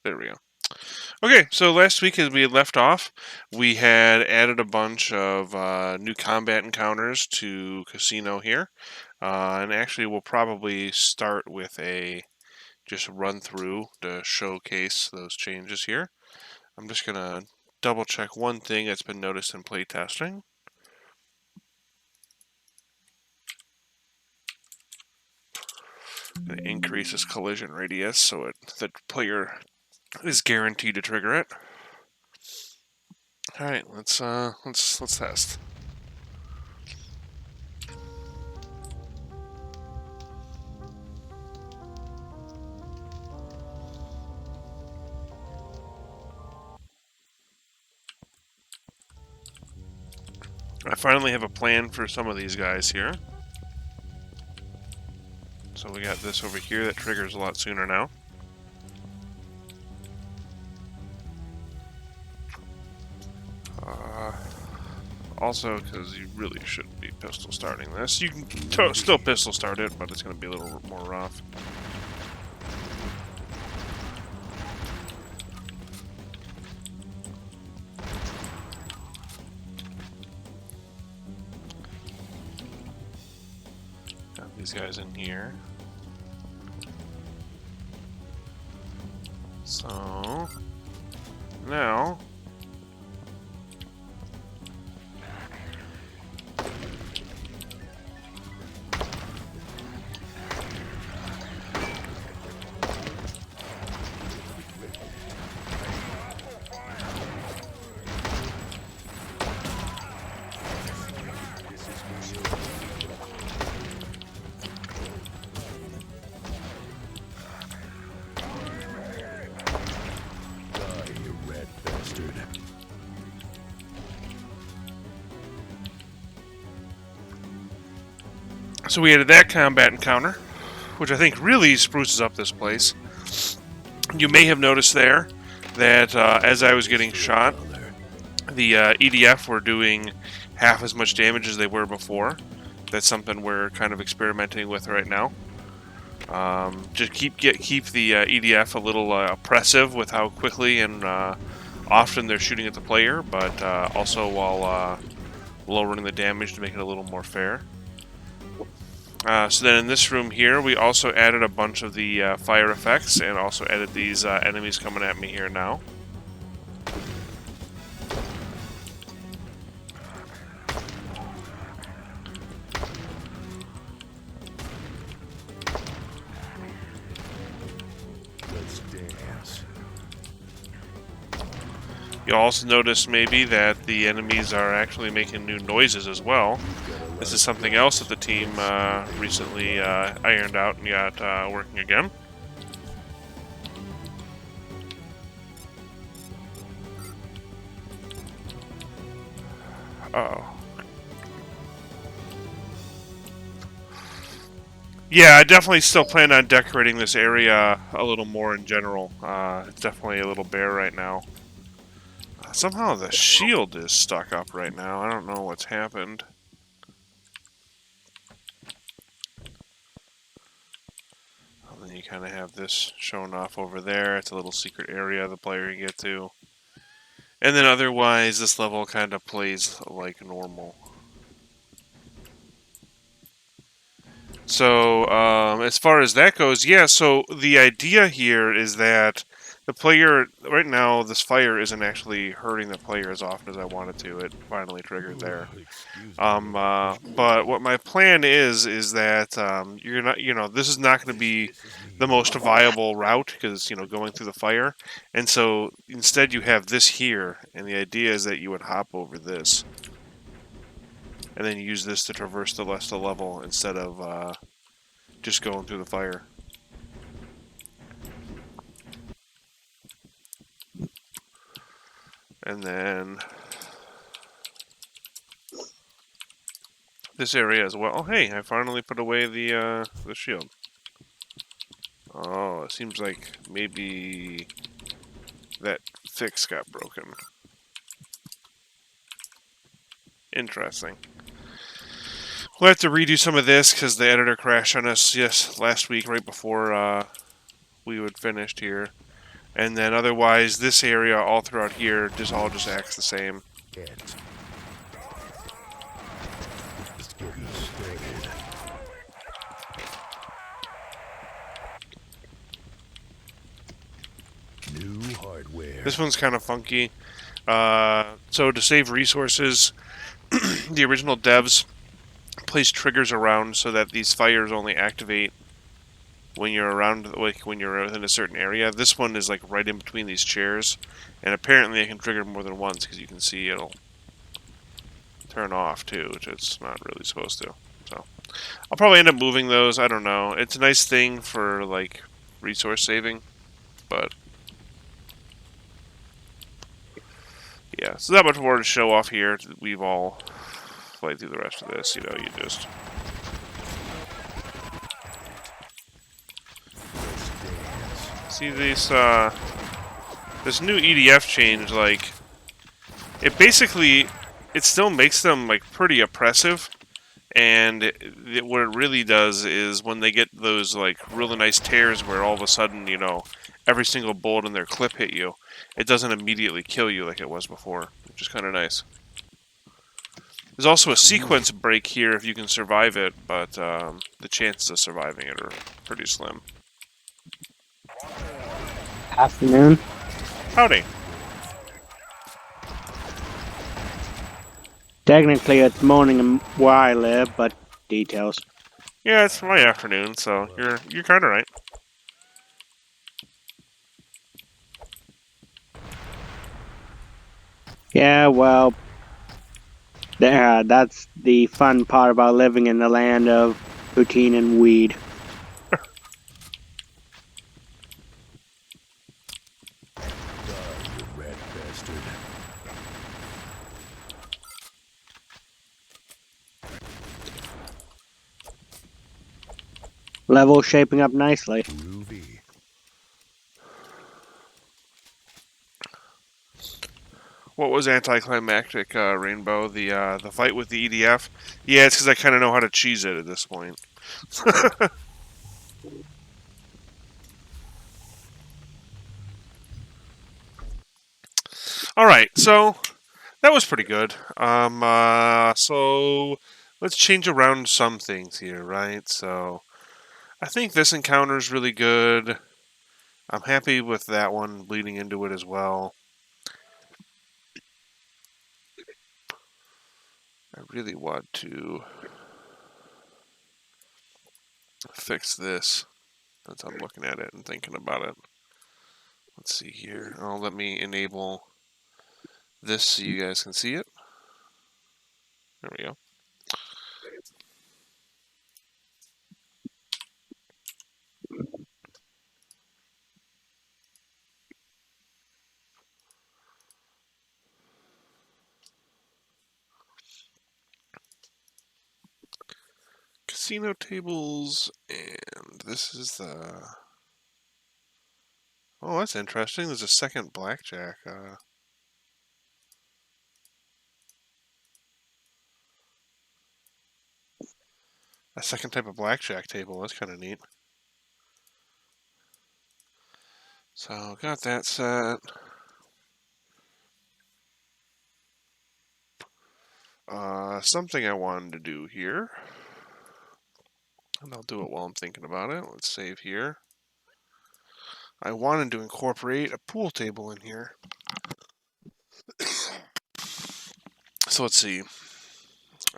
There we go. Okay, so last week as we had left off, we had added a bunch of new combat encounters to Casino here. And actually we'll probably start with a just run through to showcase those changes here. I'm just going to double check one thing that's been noticed in playtesting. It increases collision radius so the player is guaranteed to trigger it. All right, let's test. I finally have a plan for some of these guys here. So we got this over here that triggers a lot sooner now. Also, because you really shouldn't be pistol starting this. You can still pistol start it, but it's going to be a little more rough. Got these guys in here. So, now... So we added that combat encounter, which I think really spruces up this place. You may have noticed there that as I was getting shot, the EDF were doing half as much damage as they were before. That's something we're kind of experimenting with right now. Just keep the EDF a little oppressive with how quickly and often they're shooting at the player, but also while lowering the damage to make it a little more fair. So then in this room here, we also added a bunch of the fire effects and also added these enemies coming at me here now. Let's dance. You'll also notice maybe that the enemies are actually making new noises as well. This is something else that the team recently ironed out and got working again. Uh-oh. Yeah, I definitely still plan on decorating this area a little more in general. It's definitely a little bare right now. Somehow the shield is stuck up right now. I don't know what's happened. And then you kind of have this shown off over there. It's a little secret area the player can get to. And then otherwise, this level kind of plays like normal. So, as far as that goes, yeah, so the idea here is that the player, right now, this fire isn't actually hurting the player as often as I wanted to. It finally triggered there. But what my plan is that you're not, this is not going to be the most viable route because, going through the fire. And so instead you have this here, and the idea is that you would hop over this. And then use this to traverse the rest of the level instead of just going through the fire. And then this area as well. Oh, hey, I finally put away the shield. Oh, it seems like maybe that fix got broken. Interesting. We'll have to redo some of this because the editor crashed on us last week right before we had finished here. And then otherwise, this area all throughout here just all just acts the same. Let's get started. New hardware. This one's kind of funky. So to save resources, the original devs placed triggers around so that these fires only activate when you're around, like when you're within a certain area. This one is like right in between these chairs, and apparently it can trigger more than once because you can see it'll turn off too, which it's not really supposed to. So I'll probably end up moving those. I don't know. It's a nice thing for like resource saving, but yeah. So not much more to show off here. We've all played through the rest of this. You know, you just see these. This new EDF change, like it basically, it still makes them like pretty oppressive. And what it really does is when they get those like really nice tears where all of a sudden, you know, every single bullet in their clip hit you, it doesn't immediately kill you like it was before, which is kind of nice. There's also a sequence break here if you can survive it, but the chances of surviving it are pretty slim. Afternoon. Howdy. Technically, it's morning where I live, but details. Yeah, it's my afternoon, so you're kind of right. Yeah, well, that's the fun part about living in the land of poutine and weed. You rat bastard. Level shaping up nicely. Groovy. What was anticlimactic, Rainbow? The fight with the EDF? Yeah, it's because I kind of know how to cheese it at this point. All right, so that was pretty good. So let's change around some things here, right? So I think this encounter is really good. I'm happy with that one leading into it as well. I really want to fix this as I'm looking at it and thinking about it. Let's see here. Oh, let me enable this so you guys can see it. There we go. Casino tables, and this is the... Oh, that's interesting. There's a second blackjack. A second type of blackjack table. That's kind of neat. So, got that set. Something I wanted to do here. And I'll do it while I'm thinking about it. Let's save here. I wanted to incorporate a pool table in here. So let's see.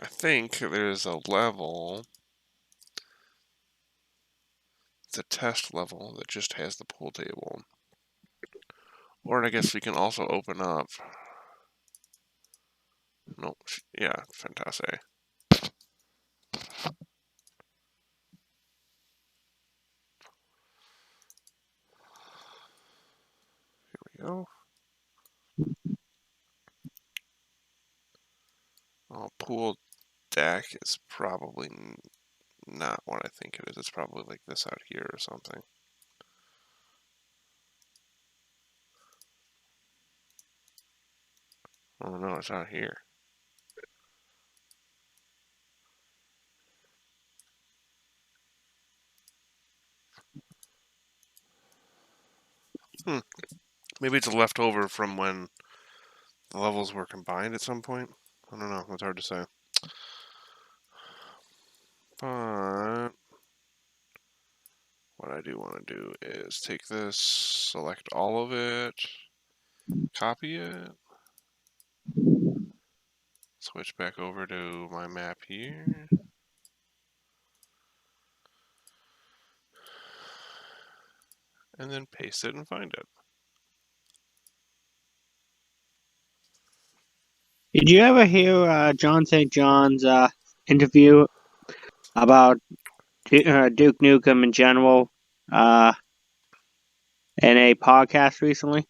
I think there's a level. It's a test level that just has the pool table. Or I guess we can also open up. Nope. Yeah, fantastic. Here we go. Oh, pool deck is probably not what I think it is. It's probably like this out here or something. Oh no, it's out here. Maybe it's a leftover from when the levels were combined at some point. I don't know. It's hard to say. But what I do want to do is take this, select all of it, copy it, switch back over to my map here, and then paste it and find it. Did you ever hear John St. John's interview about Duke Nukem in general in a podcast recently?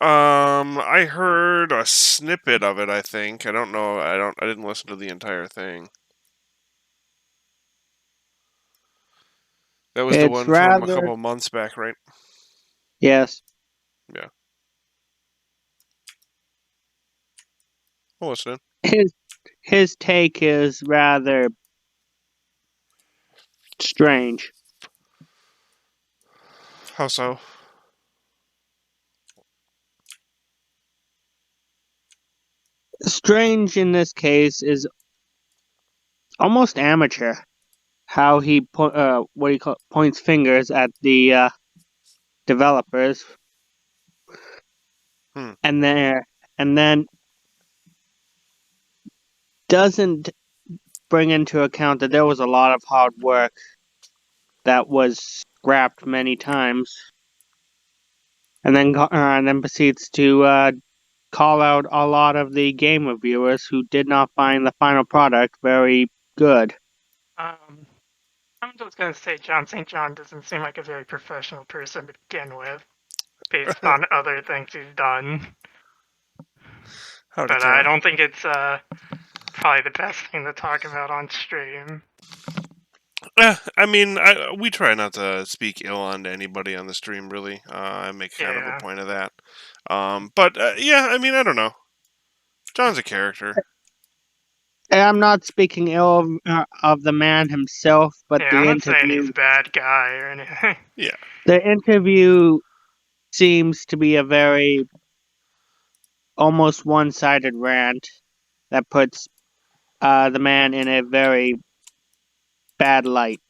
I heard a snippet of it, I think. I don't know. I didn't listen to the entire thing. That was the It's one from a rather couple months back, right? yes. Yeah. I'm listening. His his take is rather strange. How so? Strange in this case is almost amateur. How he what he points fingers at the developers, Hmm. and then doesn't bring into account that there was a lot of hard work that was scrapped many times, and then proceeds to call out a lot of the game reviewers who did not find the final product very good. Um, I'm just gonna say John St. John doesn't seem like a very professional person to begin with, based on other things he's done. Howdy, But I Tim. don't think it's probably the best thing to talk about on stream. I mean, we try not to speak ill on anybody on the stream, really. I make kind of a Yeah, point of that. But yeah, I mean, I don't know. John's a character. And I'm not speaking ill of the man himself, but yeah. I'm the not saying he's interview. a bad guy or anything. Yeah. The interview seems to be a very almost one-sided rant that puts the man in a very bad light.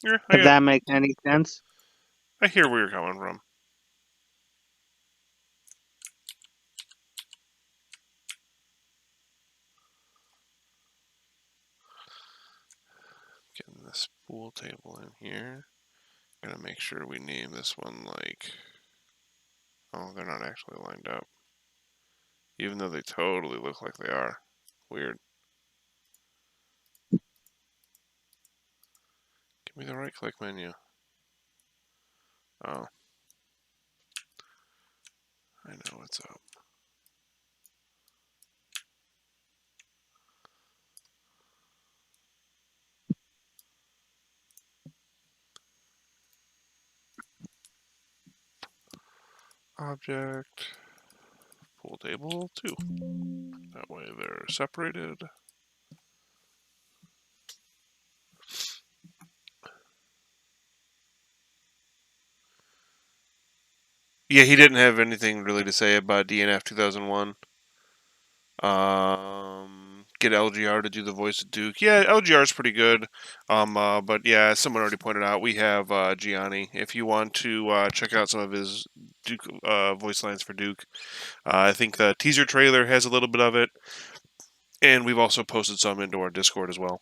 Yeah, If that makes any sense. I hear where you're coming from. Getting this pool table in here. Gonna make sure we name this one like. Oh, they're not actually lined up. Even though they totally look like they are. Weird. Give me the right click menu. Oh. I know what's up. Object. Pool table 2. That way they're separated. Yeah, he didn't have anything really to say about DNF 2001. Get LGR to do the voice of Duke. Yeah, LGR is pretty good. But yeah, as someone already pointed out, we have Gianni. If you want to check out some of his Duke voice lines for Duke, I think the teaser trailer has a little bit of it, and we've also posted some into our Discord as well.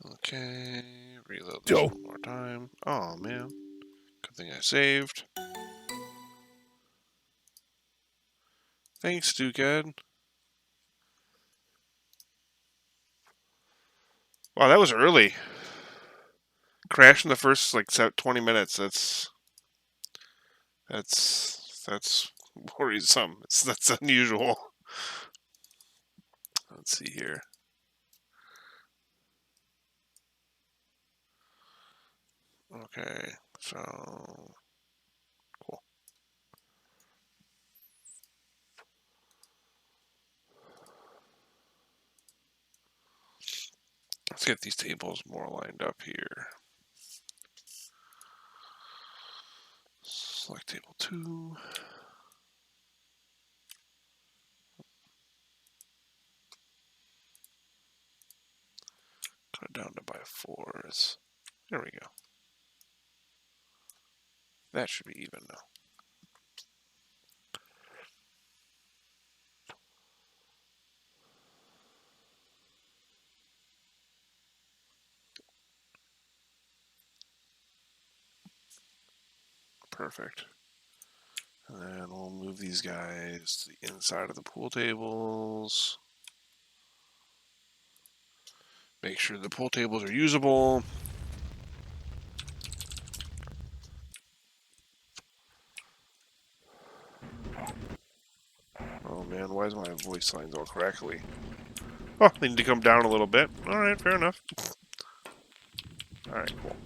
Okay, reload this one more time. Oh man, good thing I saved. Thanks, Duke Ed. Wow, that was early. Crash in the first like 20 minutes. That's worrisome. That's unusual. Let's see here. Okay, so Let's get these tables more lined up here. Select table 2. Cut it down to by 4s. There we go. That should be even now. Perfect. And then we'll move these guys to the inside of the pool tables. Make sure the pool tables are usable. Oh man, why is my voice lines all crackly? Oh, they need to come down a little bit. Alright, fair enough. Alright, cool.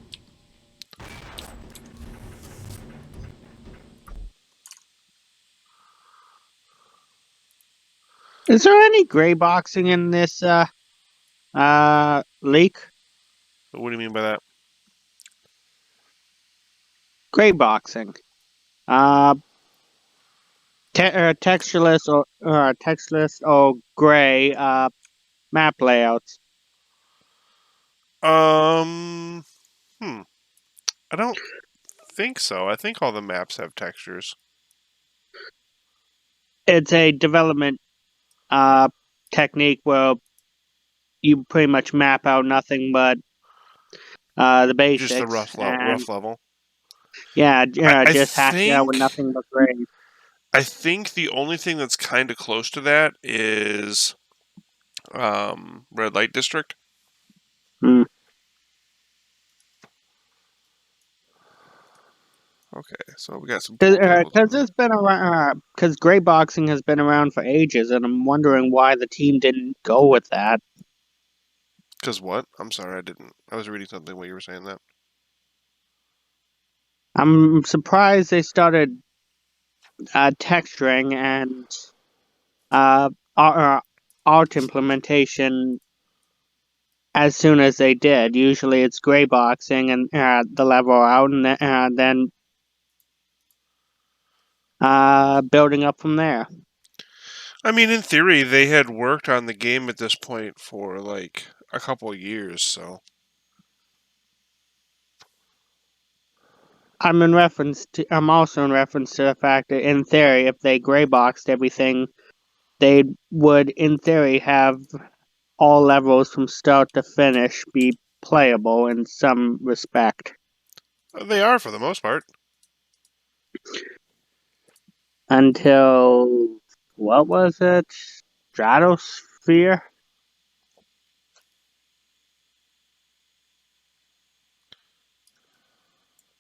Is there any gray boxing in this leak? What do you mean by that? Gray boxing. Textureless or gray map layouts. Hmm. I don't think so. I think all the maps have textures. It's a development technique where you pretty much map out nothing but the Just the basics, and rough level. I just hash it out with think nothing but gray. the only thing that's kind of close to that is Red Light District. Hmm. Okay, so we got some pool tables. Because it's been around. Because gray boxing has been around for ages, and I'm wondering why the team didn't go with that. Because what? I'm sorry, I didn't. I was reading something while you were saying that. I'm surprised they started texturing and art implementation as soon as they did. Usually it's gray boxing and the level out, and then building up from there. I mean, in theory, they had worked on the game at this point for like a couple of years, so. I'm also in reference to the fact that in theory, if they gray boxed everything, they would in theory have all levels from start to finish be playable in some respect. They are for the most part. Until what was it? Stratosphere?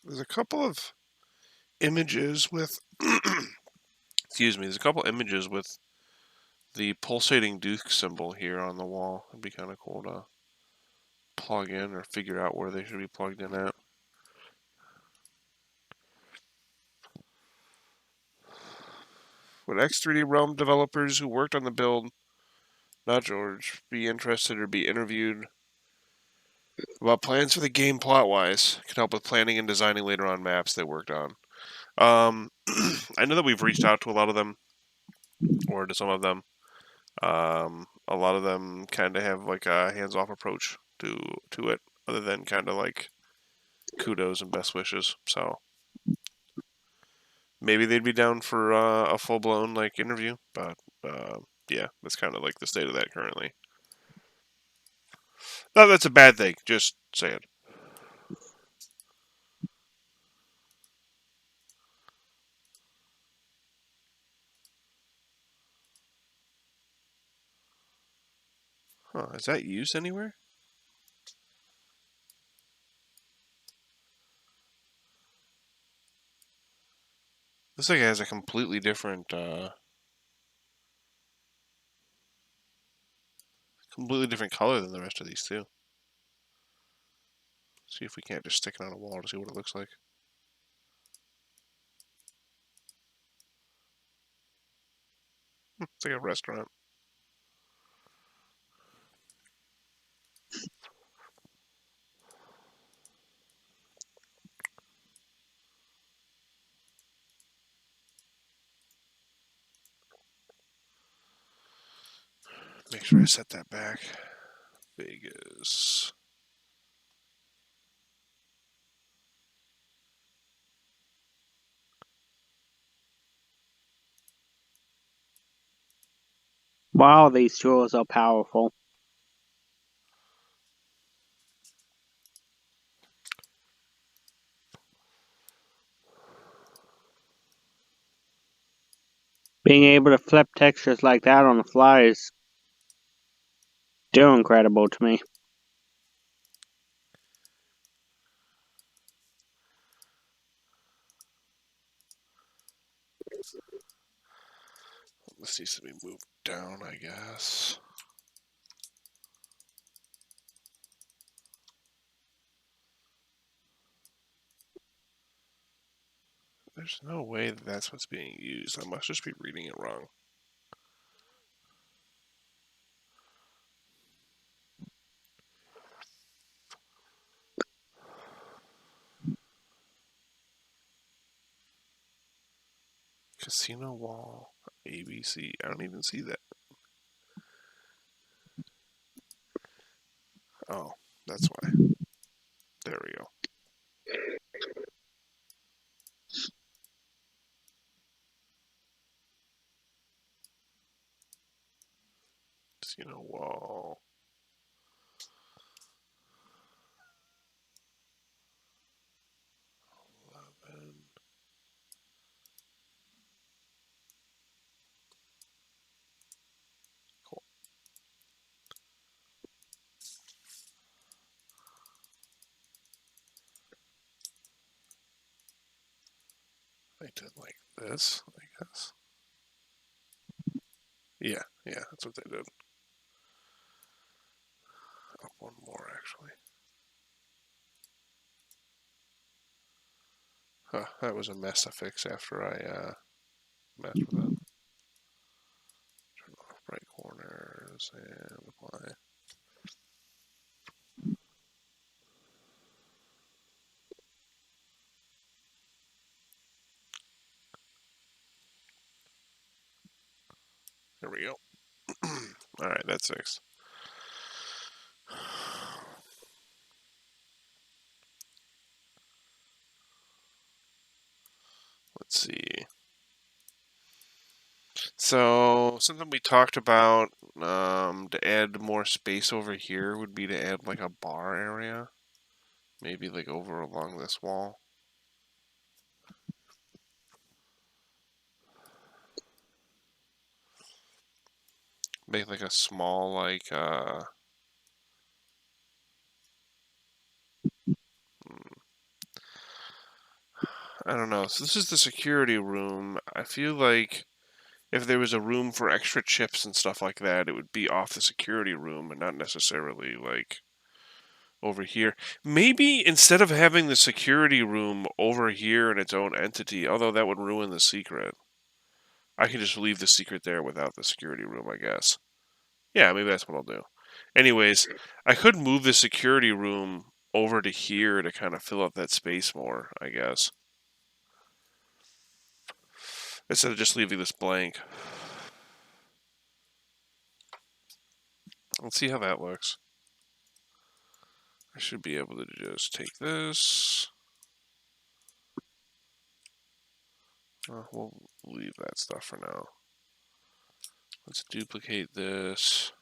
There's a couple of images with. Excuse me, there's a couple images with the pulsating Duke symbol here on the wall. It'd be kind of cool to plug in or figure out where they should be plugged in at. Would X3D Realm developers who worked on the build, not George, be interested or be interviewed about plans for the game plot-wise? Can help with planning and designing later on maps they worked on. I know that we've reached out to a lot of them, or to some of them. A lot of them kind of have like a hands-off approach to it, other than kind of like kudos and best wishes. So maybe they'd be down for a full-blown like interview, but yeah, that's kind of like the state of that currently. No, that's a bad thing. Just saying. Huh? Is that used anywhere? This thing has a completely different color than the rest of these too. See if we can't just stick it on a wall to see what it looks like. It's like a restaurant. Make sure I set that back. Vegas. Wow, these tools are powerful. Being able to flip textures like that on the fly is still incredible to me. This needs to be moved down, I guess. There's no way that that's what's being used. I must just be reading it wrong. Casino wall, ABC. I don't even see that. Oh, that's why. There we go. Casino wall. Cool. I did like this, I guess. Yeah, that's what they did. Up one more, actually. Huh, that was a mess to fix after I messed with it. Turn off right corners and apply. There we go. Alright, that's fixed. Let's see. So, something we talked about to add more space over here would be to add like a bar area. Maybe like over along this wall. Make like a small like I don't know. So this is the security room. I feel like if there was a room for extra chips and stuff like that, it would be off the security room and not necessarily like over here. Maybe instead of having the security room over here in its own entity, although that would ruin the secret, I can just leave the secret there without the security room, I guess. Yeah, maybe that's what I'll do. Anyways, I could move the security room over to here to kind of fill up that space more, I guess. Instead of just leaving this blank. Let's see how that looks. I should be able to just take this. We'll leave that stuff for now. Let's duplicate this.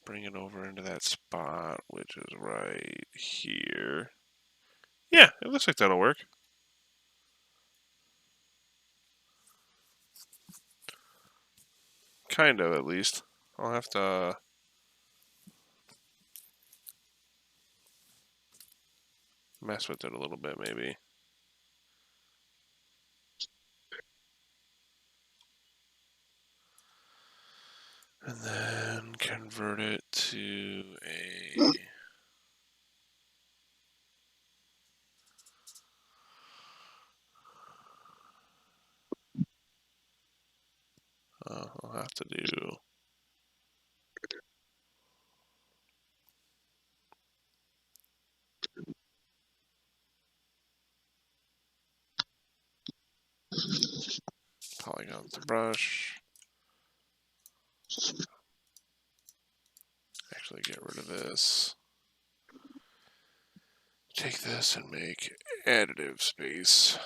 Bring it over into that spot, which is right here. Yeah, it looks like that'll work. Kind of, at least. I'll have to mess with it a little bit, maybe. And then convert it to a... I'll have to do... Polygon to brush. actually get rid of this. Take this and make additive space.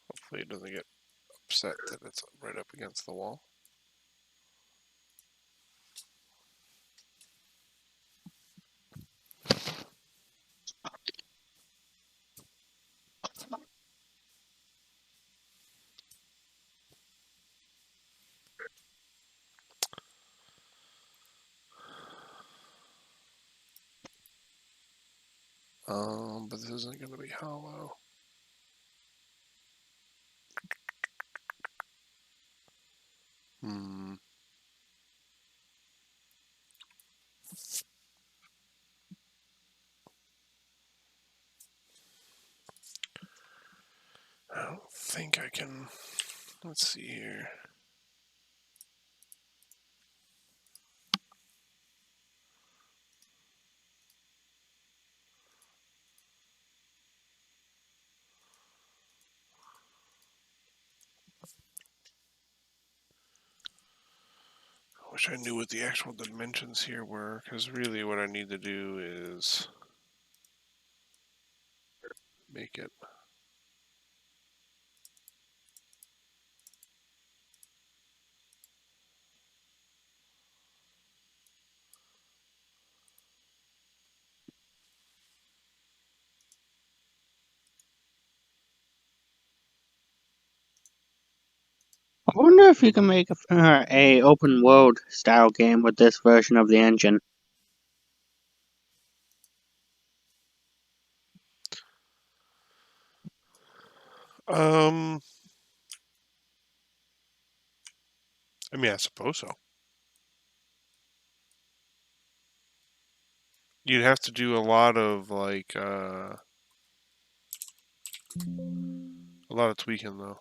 Hopefully it doesn't get upset that it's right up against the wall. But this isn't going to be hollow. Hmm. I don't think I can. Let's see here. I wish I knew what the actual dimensions here were, because really what I need to do is make it. I wonder if you can make a open world style game with this version of the engine. I mean, I suppose so. You'd have to do a lot of a lot of tweaking though.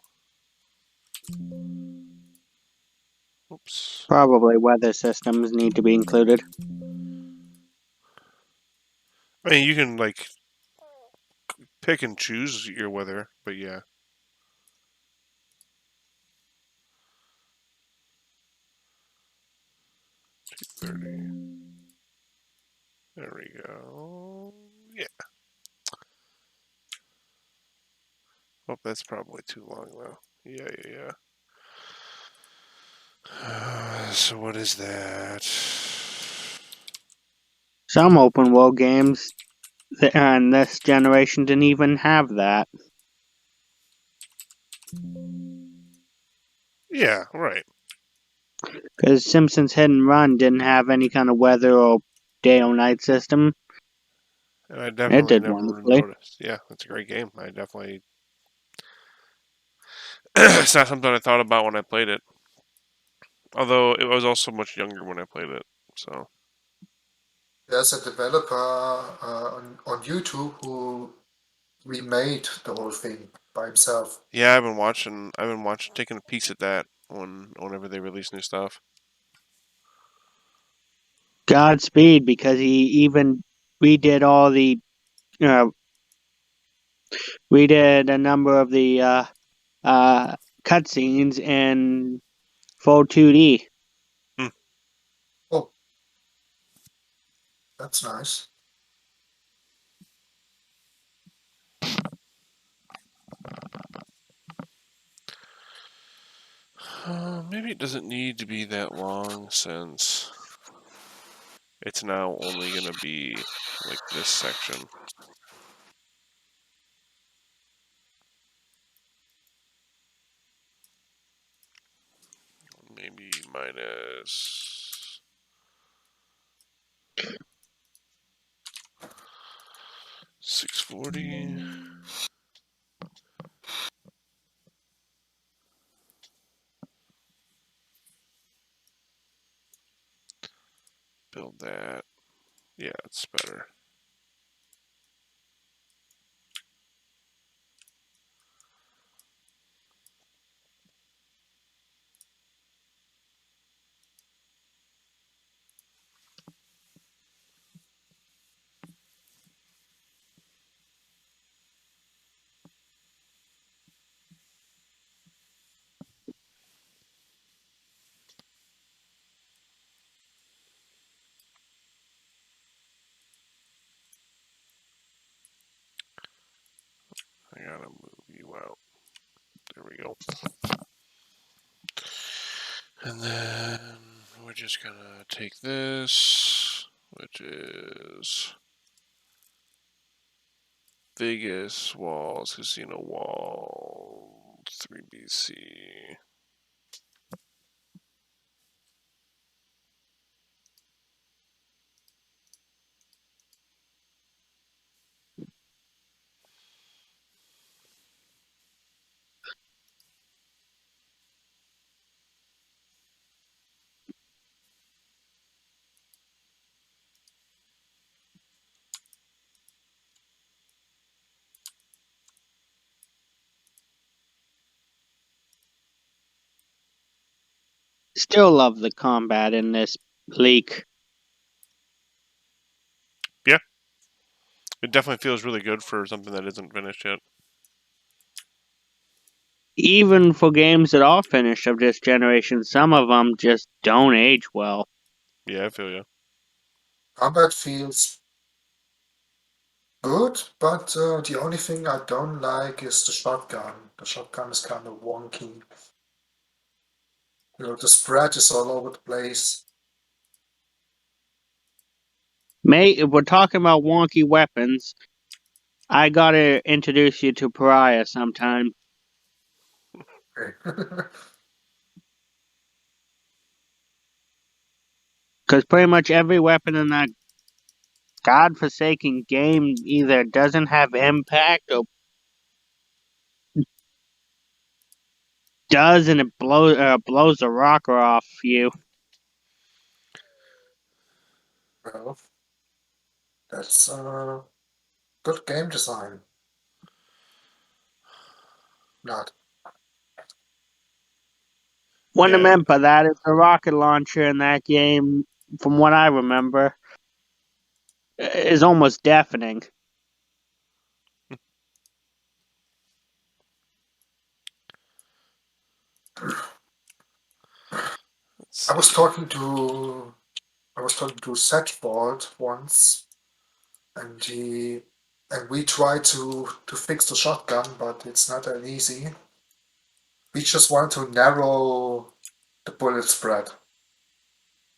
Oops. Probably weather systems need to be included. I mean, you can like pick and choose your weather, but yeah. $230. There we go. Yeah. Oh, that's probably too long though. Yeah. So what is that? Some open world games in this generation didn't even have that. Yeah, right. Because Simpsons Hit and Run didn't have any kind of weather or day or night system. And I It definitely did never wonderfully. noticed. Yeah, that's a great game. I definitely. It's not something I thought about when I played it. Although it was also much younger when I played it. So. There's a developer on YouTube who remade the whole thing by himself. Yeah, I've been watching, taking a piece at that whenever they release new stuff. Godspeed, because he even redid all the uh, redid a number of the cutscenes in full 2D. Hmm. Oh, that's nice. Maybe it doesn't need to be that long since it's now only going to be like this section. Maybe minus 640. Build that. Yeah, it's better. gotta move you out. There we go. And then we're just gonna take this, which is Vegas Walls, Casino Wall, 3BC. Still love the combat in this leak. Yeah, it definitely feels really good for something that isn't finished yet. Even for games that are finished of this generation, some of them just don't age well. Yeah, I feel you. Combat feels good, but the only thing I don't like is the shotgun. The shotgun is kind of wonky. The spread is all over the place. Mate, if we're talking about wonky weapons, I gotta introduce you to Pariah sometime. Okay. Because pretty much every weapon in that godforsaken game either doesn't have impact or does, and it blows the rocker off you. Well, that's good game design. Not. What I Yeah, meant by that is the rocket launcher in that game, from what I remember, is almost deafening. let's I see. was talking to Setboard once, and we tried to fix the shotgun, but it's not that easy. We just want to narrow the bullet spread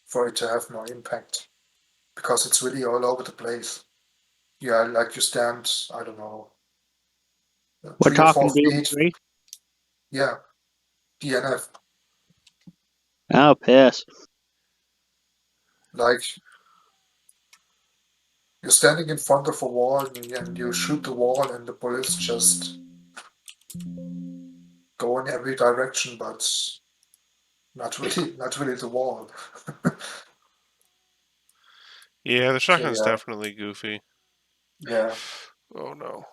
for it to have more impact, because it's really all over the place. Yeah, like you stand, I don't know, We're 3 or 4 feet. talking DB3. Yeah, DNF. Oh, piss. Like you're standing in front of a wall and you shoot the wall and the bullets just go in every direction, but not really the wall. Yeah, the So shotgun's yeah, definitely goofy. yeah. Oh no.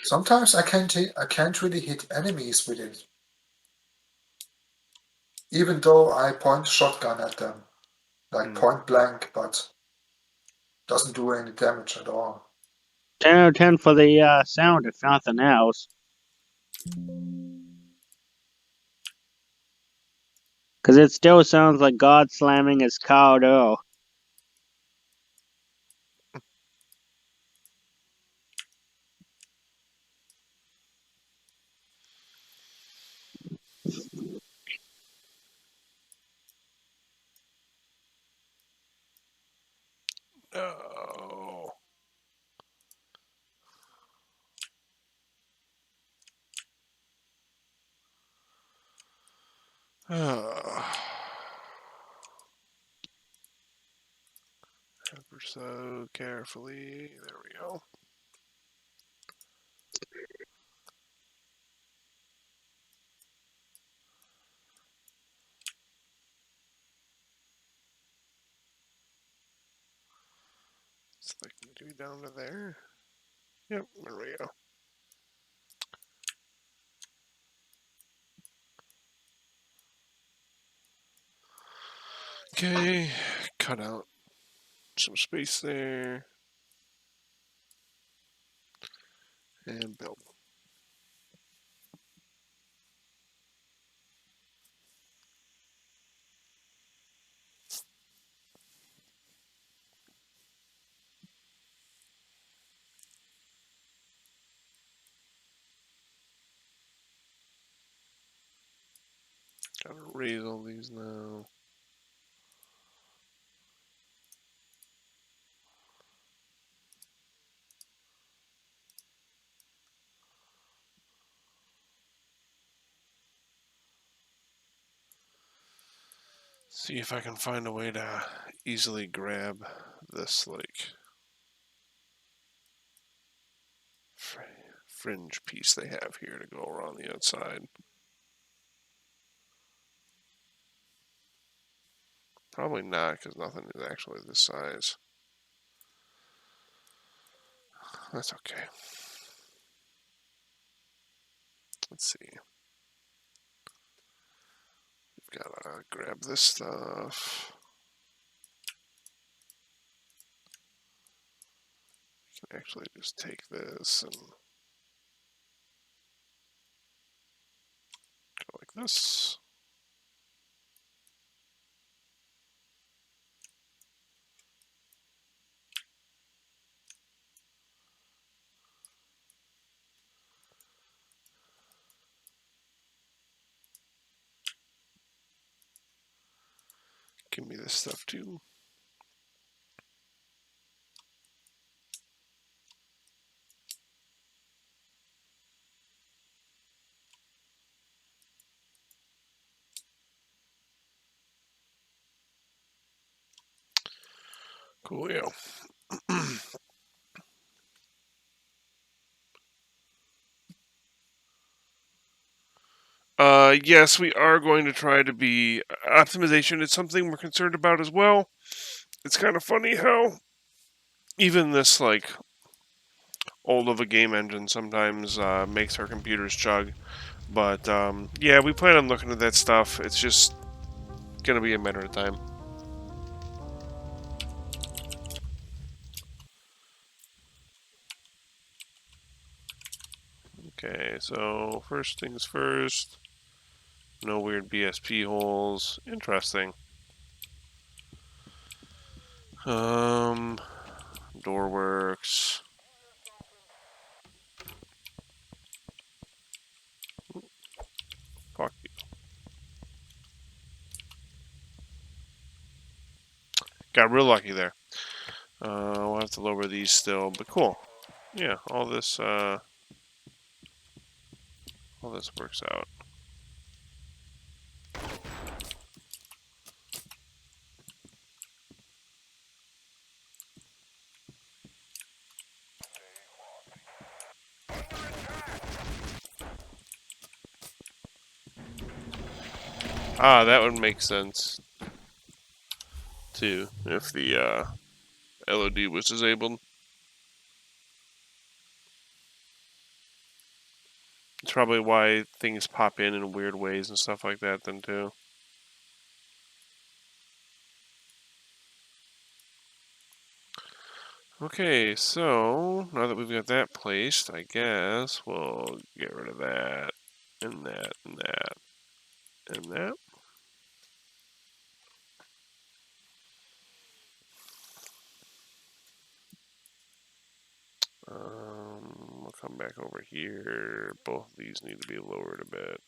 Sometimes I can't really hit enemies with it, even though I point shotgun at them, like Hmm. point blank, but doesn't do any damage at all. 10 out of 10 for the sound, if nothing else. Because it still sounds like God slamming his cow dough. Oh. Ever so carefully. There we go. It's like maybe down to there. Yep, there we go. Okay, cut out some space there and build. Gotta raise all these now. See if I can find a way to easily grab this, like, fringe piece they have here to go around the outside. Probably not, because nothing is actually this size. That's okay. Let's see. We've got to grab this stuff. We can actually just take this and go like this. Give me this stuff too. Cool, yeah. Yes, we are going to try to be optimization is something we're concerned about as well. It's kind of funny how even this like old of a game engine sometimes makes our computers chug. But yeah, we plan on looking at that stuff. It's just gonna be a matter of time. Okay, so first things first. No weird BSP holes. Interesting. Door works. Fuck you. Got real lucky there. We'll have to lower these still, but cool. Yeah, all this works out. Ah, that would make sense too if the LOD was disabled. It's probably why things pop in weird ways and stuff like that then too. Okay, so now that we've got that placed, I guess we'll get rid of that, and that, and that, and that. We'll come back over here. Both of these need to be lowered a bit.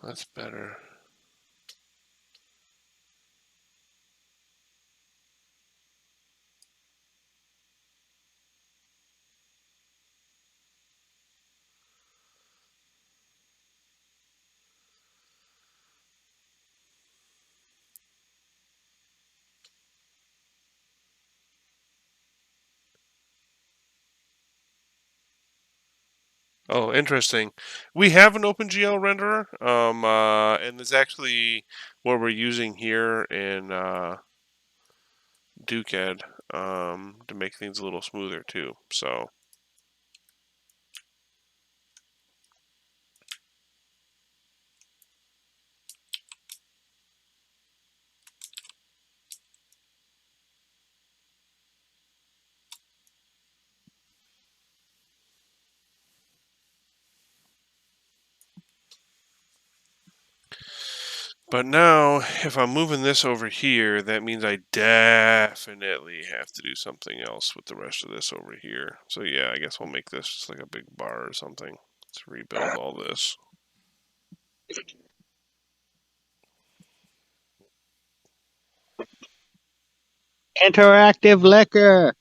That's better. Oh, interesting. We have an OpenGL renderer, and it's actually what we're using here in DukeEd to make things a little smoother too. So, But now, if I'm moving this over here, that means I definitely have to do something else with the rest of this over here. So yeah, I guess we'll make this just like a big bar or something. Let's rebuild all this. Interactive liquor.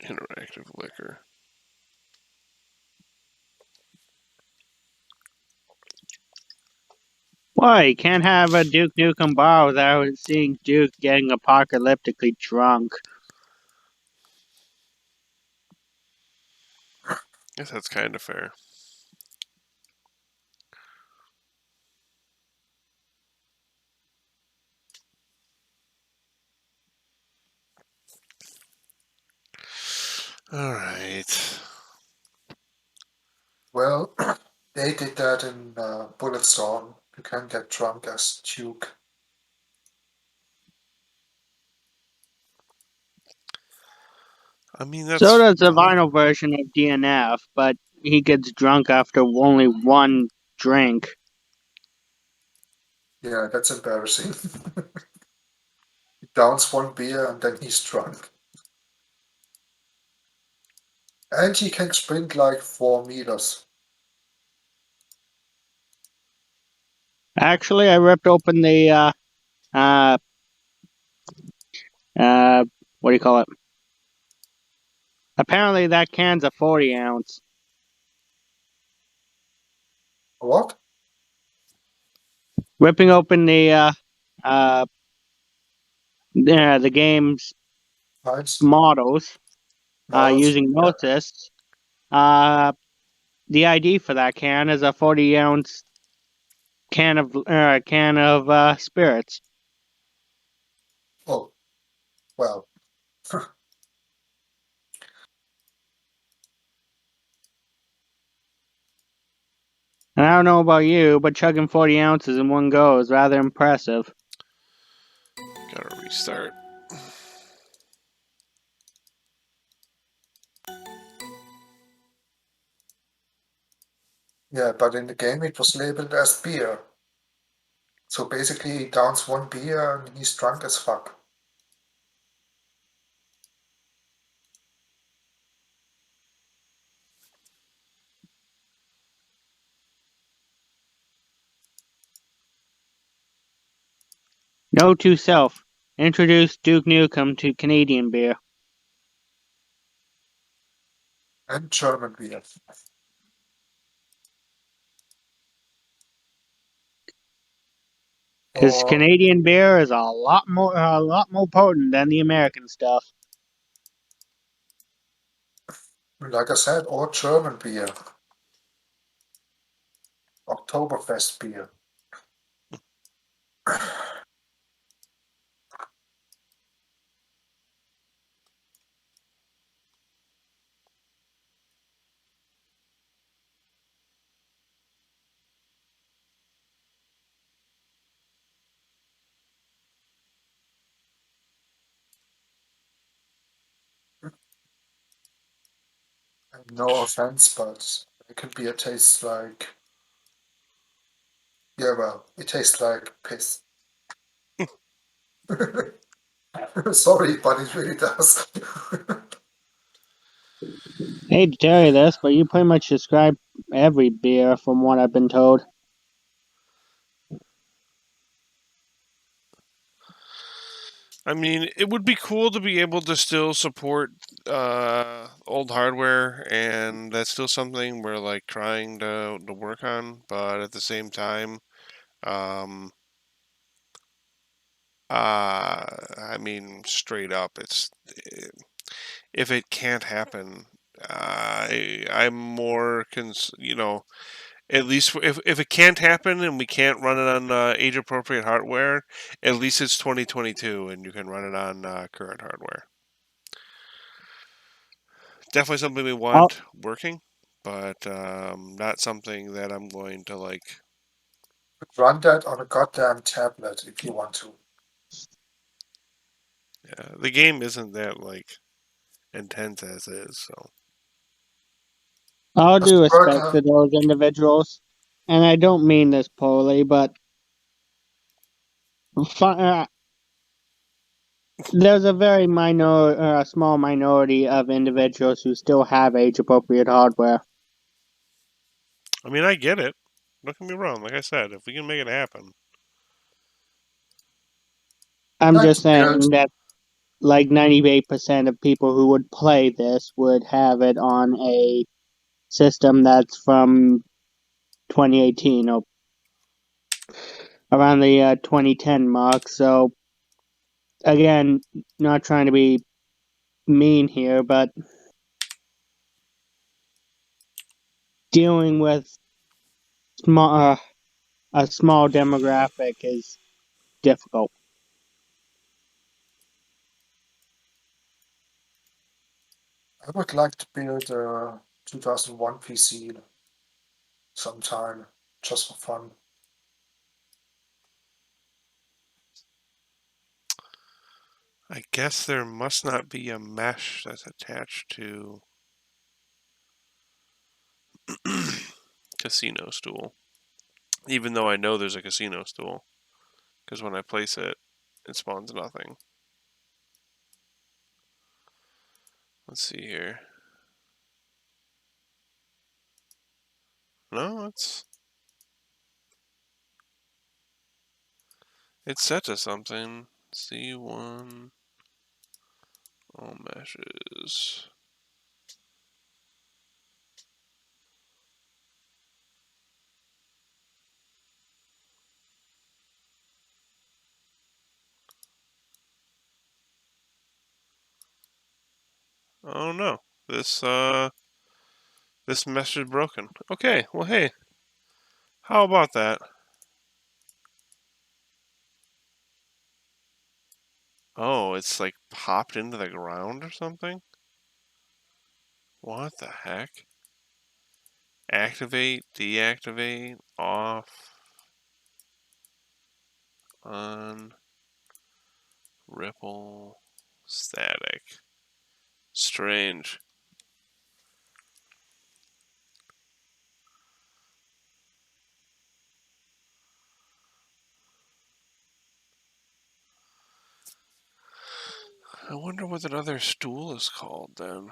Interactive liquor. Why, you can't have a Duke Nukem bar without seeing Duke getting apocalyptically drunk. Guess that's kind of fair. All right. Well, they did that in Bulletstorm. You can get drunk as Duke. I mean, So that's does the fine. vinyl version of DNF, but he gets drunk after only one drink. Yeah, that's embarrassing. He downs one beer and then he's drunk. And he can sprint like 4 meters. Actually, I ripped open the uh what do you call it? Apparently that can's a 40 ounce. What? Ripping open the game's Nice. models Models. using Yeah. Gnosis. The ID for that can is a 40 ounce can of spirits. Oh, well. And I don't know about you, but chugging 40 ounces in one go is rather impressive. Gotta restart. Yeah, but in the game it was labeled as beer. So basically he downs one beer and he's drunk as fuck. Note to self: introduce Duke Nukem to Canadian beer. And German beer. Because Or, Canadian beer is a lot more potent than the American stuff. like I said, or German beer. Oktoberfest beer. And no offense, but American beer tastes like. Yeah, well, it tastes like piss. Sorry, but it really does. I hate to tell you this, but you pretty much describe every beer from what I've been told. I mean, it would be cool to be able to still support old hardware, and that's still something we're like trying to work on. But at the same time, um, I mean, straight up, if it can't happen, I'm more at least if it can't happen and we can't run it on age appropriate hardware, at least it's 2022 and you can run it on current hardware. Definitely something we I'll, want working, but not something that I'm going to like. Run that on a goddamn tablet if you want to. The game isn't that like. intense as is. So All Does due it work? respect to those individuals, and I don't mean this poorly, but there's a very small minority of individuals who still have age-appropriate hardware. I mean, I get it. Don't get me wrong. Like I said, if we can make it happen, I'm Like just to build. saying that like 98% of people who would play this would have it on a system that's from 2018 or around the 2010 mark. So again, not trying to be mean here, but dealing with small, a small demographic is difficult. I would like to build a 2001 PC sometime, just for fun. I guess there must not be a mesh that's attached to casino stool. Even though I know there's a casino stool, because when I place it, it spawns nothing. Let's see here. No, it's set to something. C1 all meshes. Oh no, this this mesh is broken. Okay, well hey, how about that? Oh, it's like popped into the ground or something? What the heck? Activate, deactivate, off, on, ripple, static. Strange. I wonder what that other stool is called then.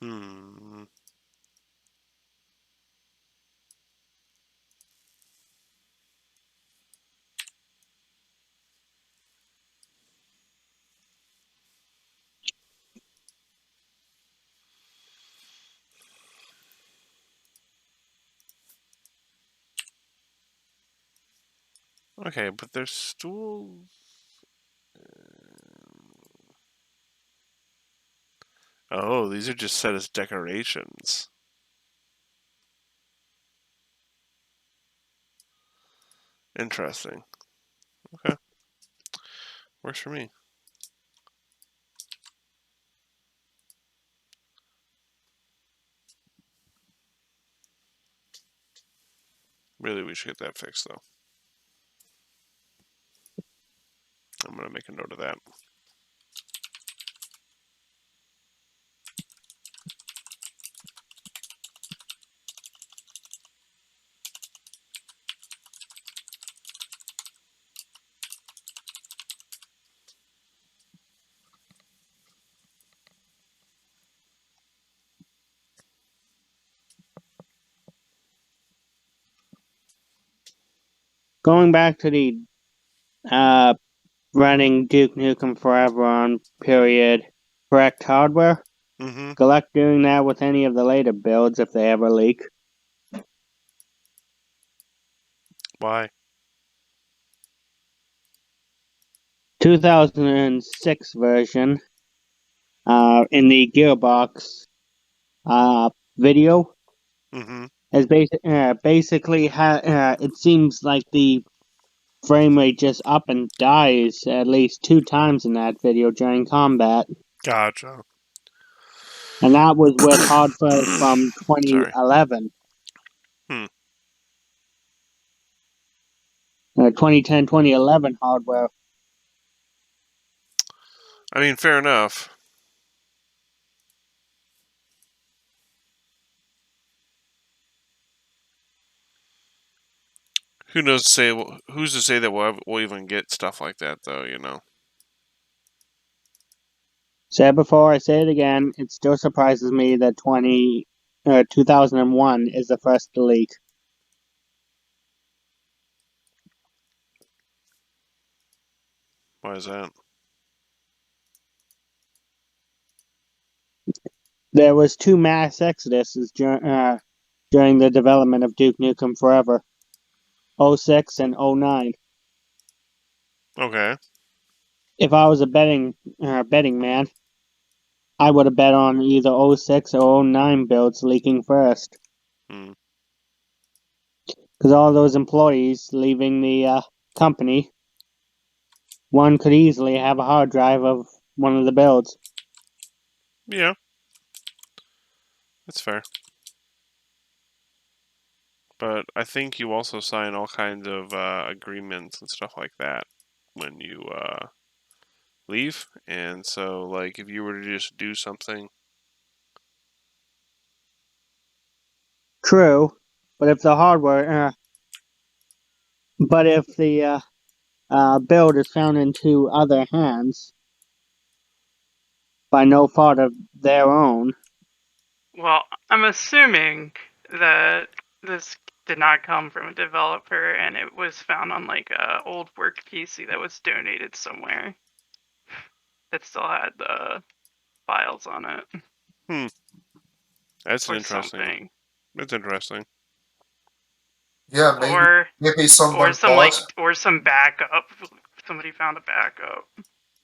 Hmm. Okay, but there's stools. Oh, these are just set as decorations. Interesting. Okay. Works for me. Really, we should get that fixed, though. I'm going to make a note of that. Going back to the uh, running Duke Nukem Forever on period correct hardware, Mm-hmm. good luck doing that with any of the later builds if they ever leak. Why? 2006 version in the Gearbox video Mm-hmm. is basically it seems like the frame rate just up and dies at least 2 times in that video during combat. Gotcha. And that was with hardware from Sorry. 2011. Hmm. 2010, 2011 hardware. I mean, fair enough. Who's to say that we'll even get stuff like that, though, you know? Said before, I say it again, it still surprises me that 2001 is the first to leak. Why is that? There was 2 mass exoduses during the development of Duke Nukem Forever, 06 and 09. Okay. If I was a betting man, I would have bet on either 06 or 09 builds leaking first. Hmm. Because all those employees leaving the company, one could easily have a hard drive of one of the builds. Yeah. That's fair. But I think you also sign all kinds of agreements and stuff like that when you leave. And so, like, if you were to just do something, True, but if the hardware, but if the build is found into other hands by no fault of their own, Well, I'm assuming that this did not come from a developer and it was found on like a old work PC that was donated somewhere that still had the files on it hmm, that's an or interesting. something. That's interesting. Yeah, Or maybe or someone some bought, like or some backup. Somebody found a backup.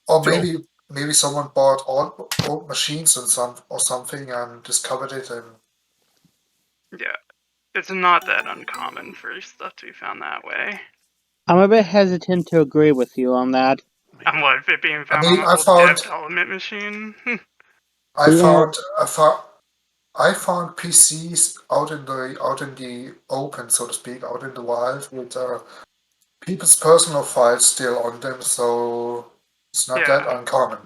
or maybe someone bought old machines and something and discovered it, and Yeah. It's not that uncommon for stuff to be found that way. I'm a bit hesitant to agree with you on that. And what, if it being I found on mean, an old development machine? I Yeah, found I found I found PCs out in the open, so to speak, out in the wild with people's personal files still on them, so it's not that Yeah. uncommon.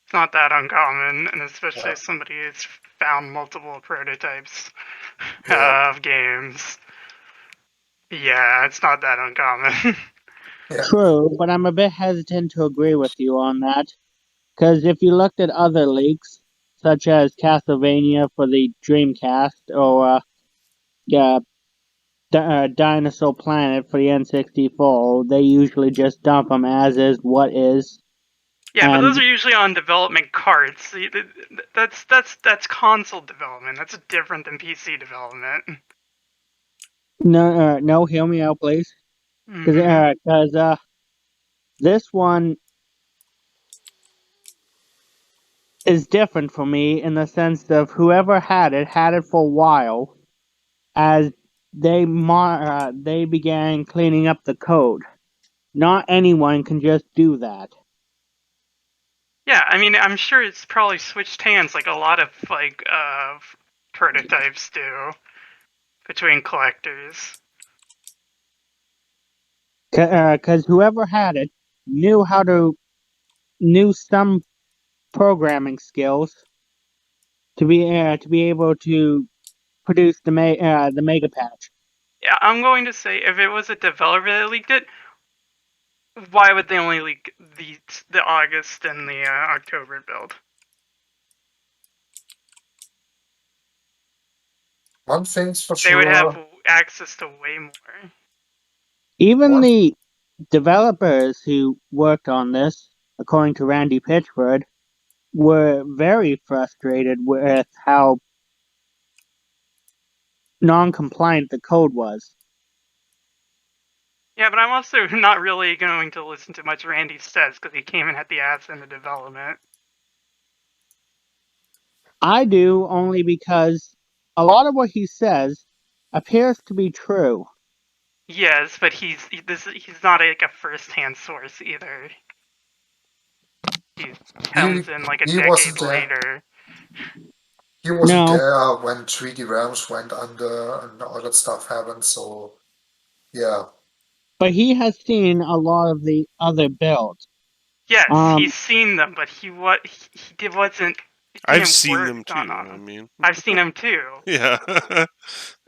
It's not that uncommon, and especially Yeah, if somebody has found multiple prototypes yeah, of games. Yeah, it's not that uncommon. yeah. true, but I'm a bit hesitant to agree with you on that. Because if you looked at other leaks, such as Castlevania for the Dreamcast or yeah, Dinosaur Planet for the N64, they usually just dump them as is, what is, Yeah, but those and are usually on development carts. That's console development. That's different than PC development. no, hear me out, please. Hmm. Because this one is different for me in the sense of whoever had it for a while as they began cleaning up the code. Not anyone can just do that. Yeah, I mean, I'm sure it's probably switched hands like a lot of like prototypes do between collectors. Because whoever had it knew knew some programming skills to be able to produce the mega patch. Yeah, I'm going to say if it was a developer that leaked it, why would they only leak the August and the October build? One thing's for They would have sure. access to way more. Even One, the developers who worked on this, according to Randy Pitchford, were very frustrated with how non-compliant the code was. Yeah, but I'm also not really going to listen to much Randy says because he came in at the ass in the development. I do only because a lot of what he says appears to be true. Yes, but he's not like a first-hand source either. He He comes in like a he decade wasn't there. later. He wasn't No, there when 3D Realms went under and all that stuff happened. So yeah, but he has seen a lot of the other builds. Yes, Um, he's seen them, but wasn't he I've didn't seen work them on too. I them. mean, I've seen him too. yeah.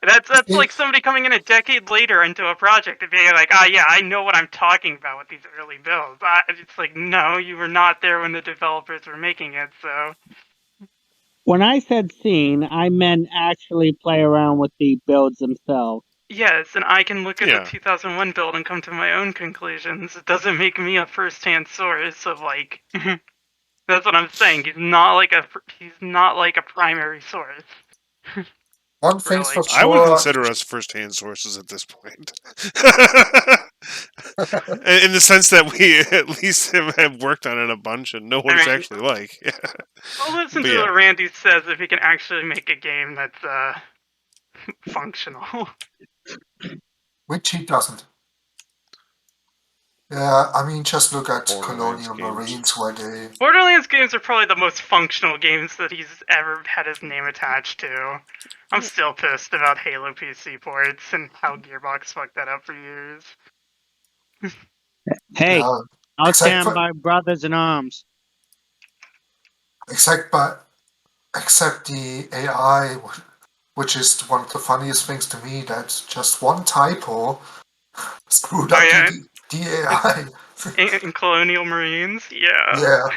That's he, like somebody coming in a decade later into a project and being like, "Ah, yeah, I know what I'm talking about with these early builds." It's like, no, you were not there when the developers were making it. So when I said seen, I meant actually play around with the builds themselves. yes, and I can look at the Yeah. 2001 build and come to my own conclusions. It doesn't make me a first-hand source of like. That's what I'm saying. He's not like a primary source, one thing's for really. I would sure. consider us first-hand sources at this point. In the sense that we at least have worked on it a bunch and know what I it's mean, actually like. I'll listen But to yeah. what Randy says if he can actually make a game that's functional. Which he doesn't. Yeah, I mean, just look at Borderlands Colonial games. Marines where they. Borderlands games are probably the most functional games that he's ever had his name attached to. I'm still pissed about Halo PC ports and how Gearbox fucked that up for years. Hey, Yeah, I'll except stand for, by brothers in arms. except by except the AI, which is one of the funniest things to me. That's just one typo screwed Oh up yeah, the in, AI. in Colonial Marines, yeah. Yeah.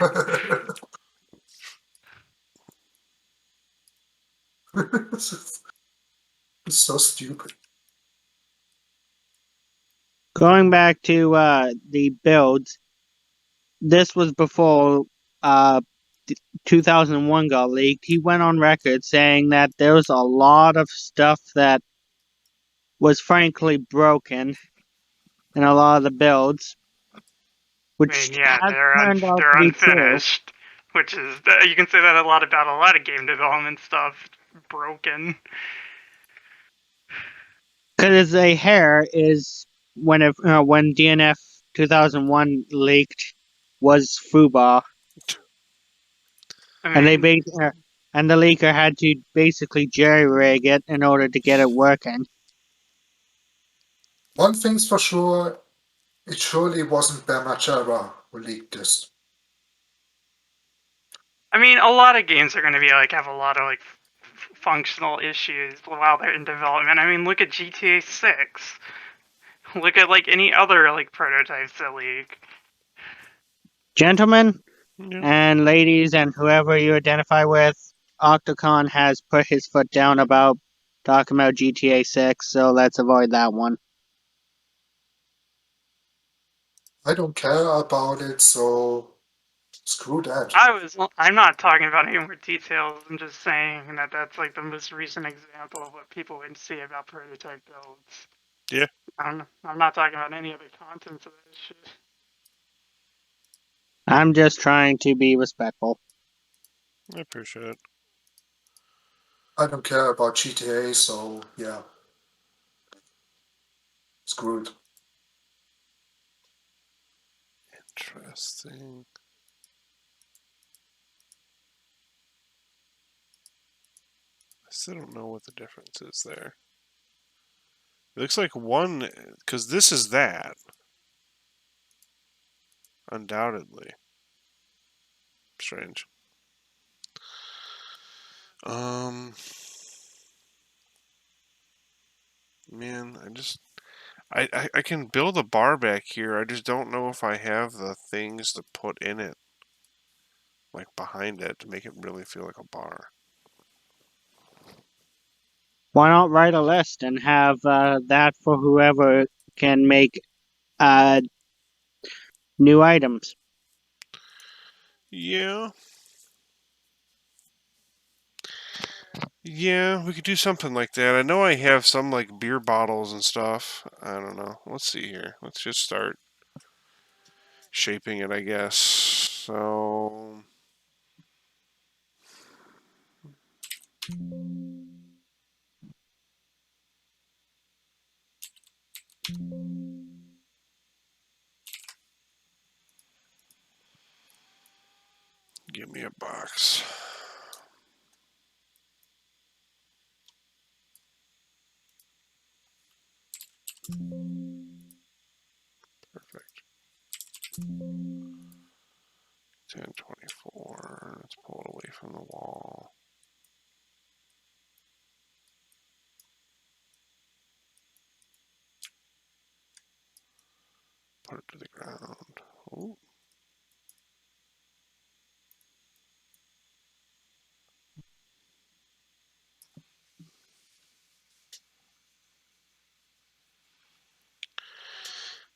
It's so stupid. Going back to the builds, this was before uh 2001 got leaked. He went on record saying that there was a lot of stuff that was frankly broken in a lot of the builds, I mean, which yeah, has turned out they're to be true. unfinished, which is you can say that a lot about a lot of game development stuff. Broken. Because a hair is when DNF 2001 leaked was FUBAR, I and mean, and the leaker had to basically jerry rig it in order to get it working. One thing's for sure, it surely wasn't Bamachara who leaked this. a lot of games are going to be like have a lot of like functional issues while they're in development. I mean, look at GTA 6. Look at like any other like prototypes that leak. Gentlemen Yeah. and ladies and whoever you identify with, Octocon has put his foot down about talking about GTA 6, so let's avoid that one. I don't care about it, so screw that. I'm not talking about any more details. I'm just saying that that's like the most recent example of what people would see about prototype builds. Yeah. I'm not talking about any other contents of that shit. I'm just trying to be respectful. I appreciate it. I don't care about GTA, so yeah, screwed. Interesting. I still don't know what the difference is there. It looks like one, because this is that. Undoubtedly. Strange. Um, man, I can build a bar back here. I just don't know if I have the things to put in it, like behind it, to make it really feel like a bar. Why not write a list and have that for whoever can make uh, new items? Yeah. Yeah, we could do something like that. I know I have some like beer bottles and stuff. I don't know. Let's see here. Let's just start shaping it, I guess. So, give me a box. Perfect. 1024. Let's pull it away from the wall. Put it to the ground. Ooh.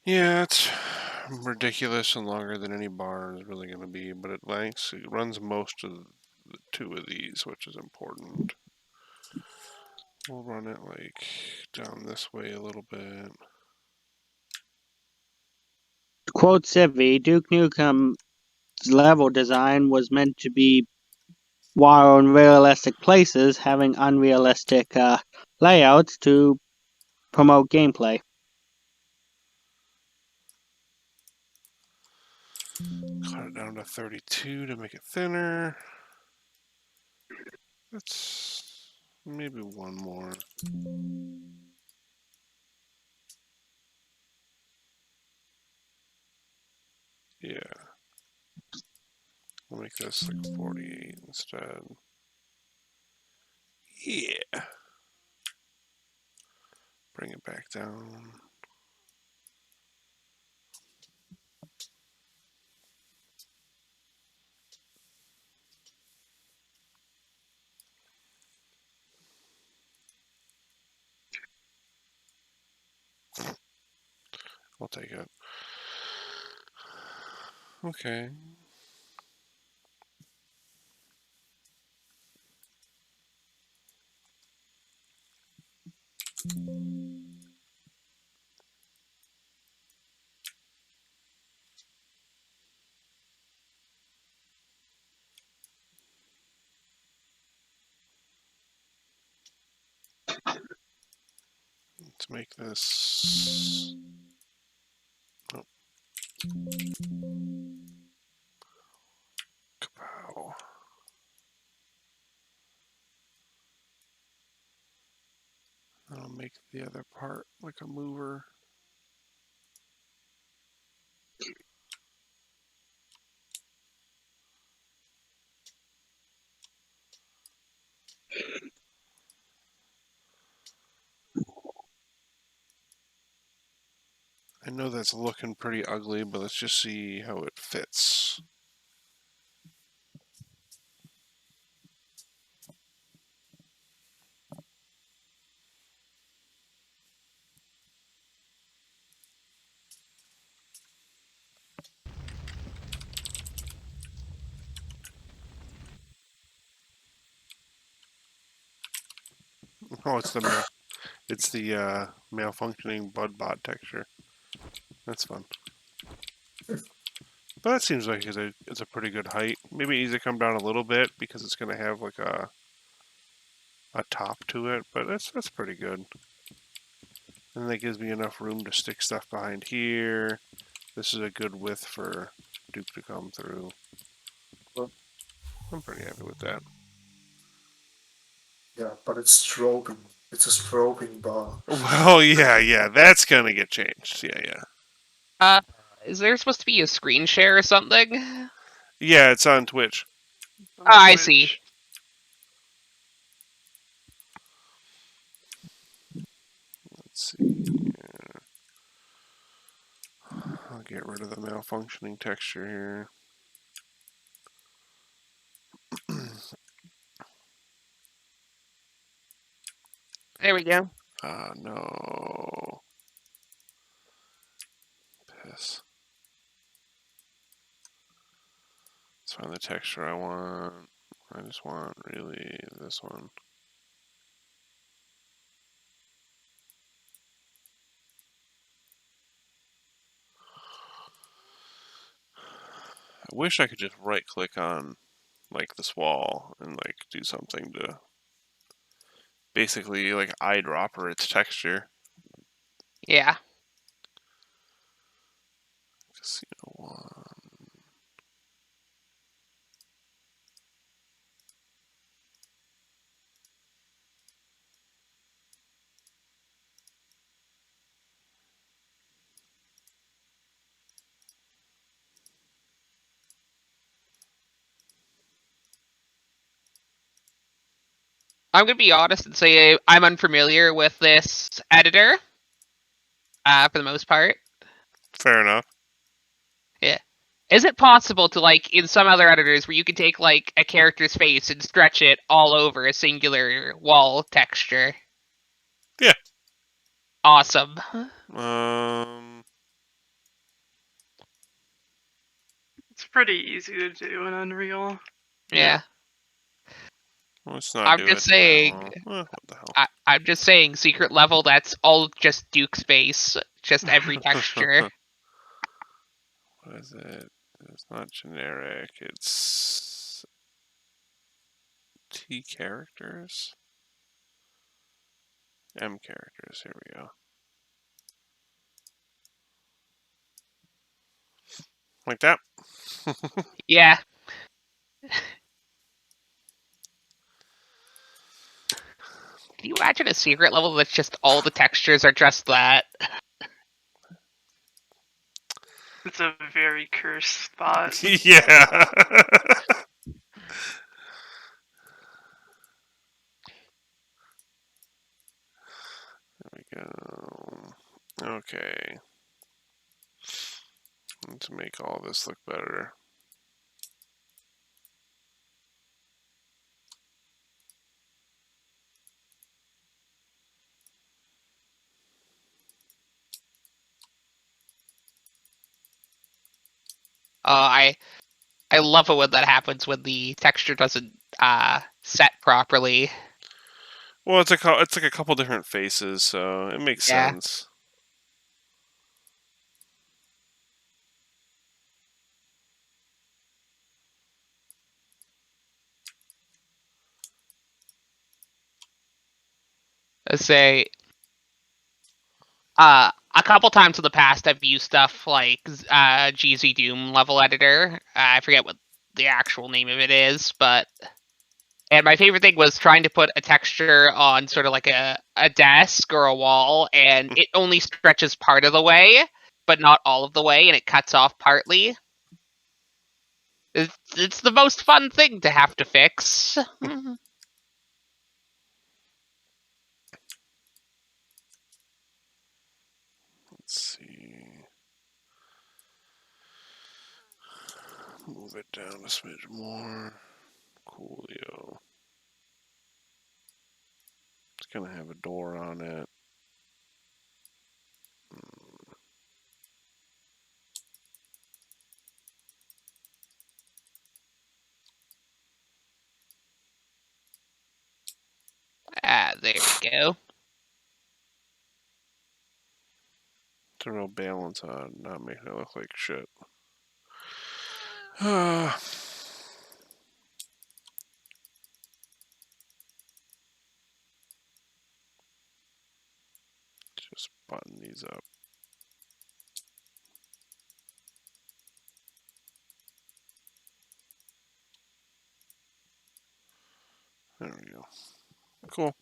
Yeah, it's ridiculous and longer than any bar is really going to be, but it runs most of the two of these, which is important. We'll run it like down this way a little bit. To quote Civi, Duke Nukem's level design was meant to be while in realistic places, having unrealistic layouts to promote gameplay. Cut it down to 32 to make it thinner. That's maybe one more. Yeah. I'll make this like 48 instead. Yeah. Bring it back down. I'll take it. Okay. Let's make this. Oh. Kapow. I'll make the other part like a mover. I know that's looking pretty ugly, but let's just see how it fits. Oh, it's the malfunctioning budbot texture. That's fun. But that seems like it's a pretty good height. Maybe it needs to come down a little bit because it's going to have like a top to it, but that's pretty good. And that gives me enough room to stick stuff behind here. This is a good width for Duke to come through. I'm pretty happy with that. Yeah, but it's strobing. It's a strobing bar. Well, yeah, that's gonna get changed. Yeah. Is there supposed to be a screen share or something? Yeah, it's on Twitch. I see. Let's see. I'll get rid of the malfunctioning texture here. There we go. No. Piss. Let's find the texture I want. I just want really this one. I wish I could just right click on like this wall and like do something to basically like eyedropper its texture. Yeah. Casino one. I'm gonna be honest and say I'm unfamiliar with this editor. For the most part. Fair enough. Yeah. Is it possible to, like, in some other editors where you can take, like, a character's face and stretch it all over a singular wall texture? Yeah. Awesome. It's pretty easy to do in Unreal. Yeah. Let's not I'm do just it tonight. saying. Well, what the hell? I'm just saying, secret level, that's all just Duke's face. Just every texture. What is it? It's not generic. It's T characters? M characters. Here we go. Like that? Yeah. Can you imagine a secret level that's just all the textures are just that? It's a very cursed spot. Yeah. There we go. Okay. Let's make all this look better. I love it when that happens when the texture doesn't set properly. Well, it's like a couple different faces, so it makes Yeah. sense. Let's say a couple times in the past I've used stuff like GZ Doom level editor. I forget what the actual name of it is, but and my favorite thing was trying to put a texture on sort of like a desk or a wall, and it only stretches part of the way, but not all of the way, and it cuts off partly. It's the most fun thing to have to fix. Let's see. Move it down a smidge more. Coolio. It's gonna have a door on it. There we go. It's a real balance on not making it look like shit. Just button these up. There we go. Cool.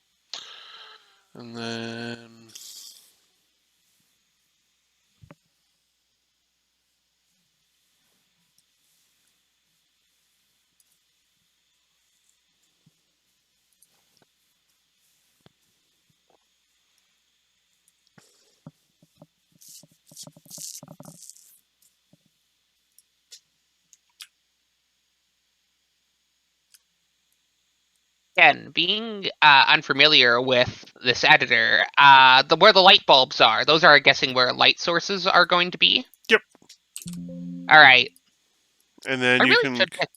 And then Again, being unfamiliar with this editor, where the light bulbs are, those are, I'm guessing, where light sources are going to be. Yep. All right. And then I you really can should pick.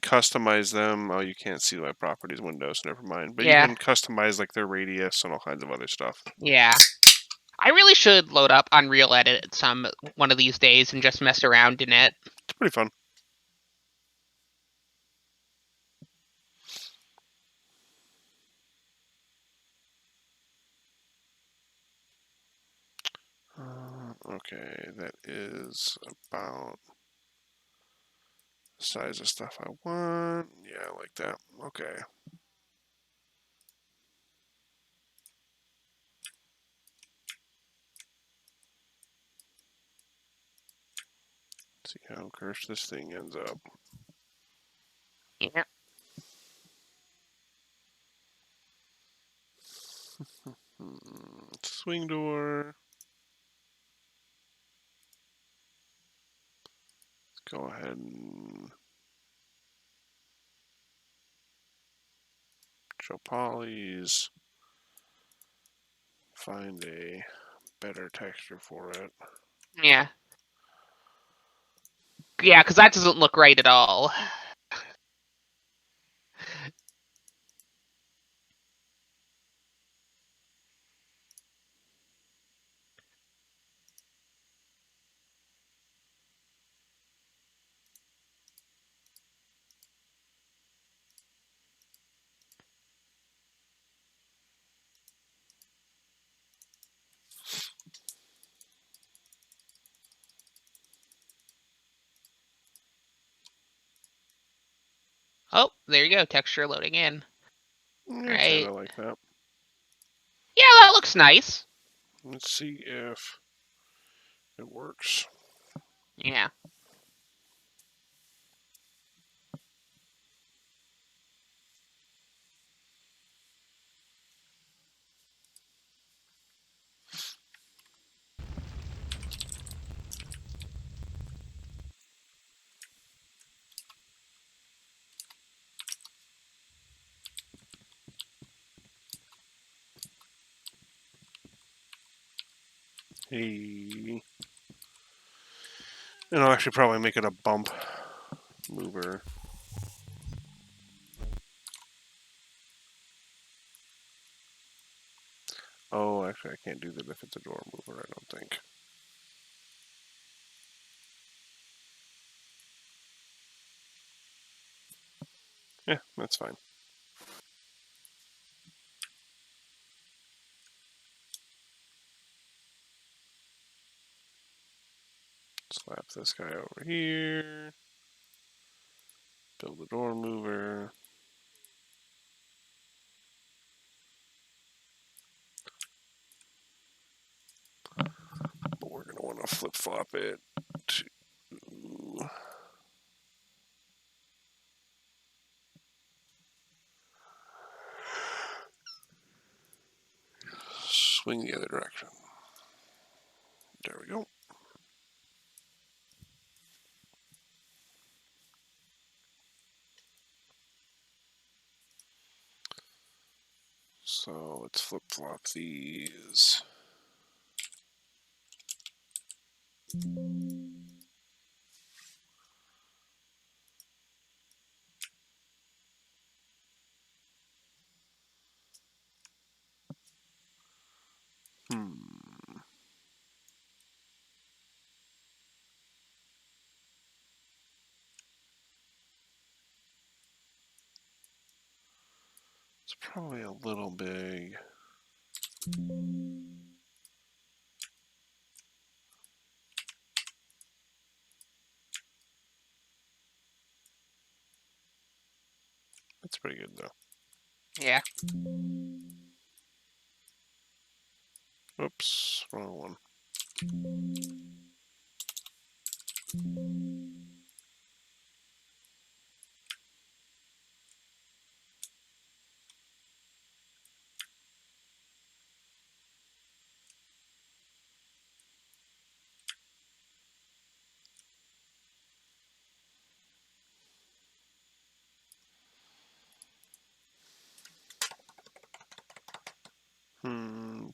customize them. Oh, you can't see my properties window, so never mind. But you Yeah. can customize like their radius and all kinds of other stuff. Yeah. I really should load up Unreal Edit one of these days and just mess around in it. It's pretty fun. Okay, that is about the size of stuff I want. Yeah, I like that. Okay. See how cursed this thing ends up. Yeah. swing door. Let's go ahead and show polys. Find a better texture for it. Yeah. Yeah, because that doesn't look right at all. Oh, there you go. Texture loading in. Yeah, Right. kind of like that. Yeah, that looks nice. Let's see if it works. Yeah. Hey. And I'll actually probably make it a bump mover. Oh, actually, I can't do that if it's a door mover, I don't think. Yeah, that's fine. Slap this guy over here. Build a door mover. But we're going to want to flip-flop it to swing the other direction. There we go. So let's flip-flop these. It's probably a little big. That's pretty good, though. Yeah. Oops, wrong one.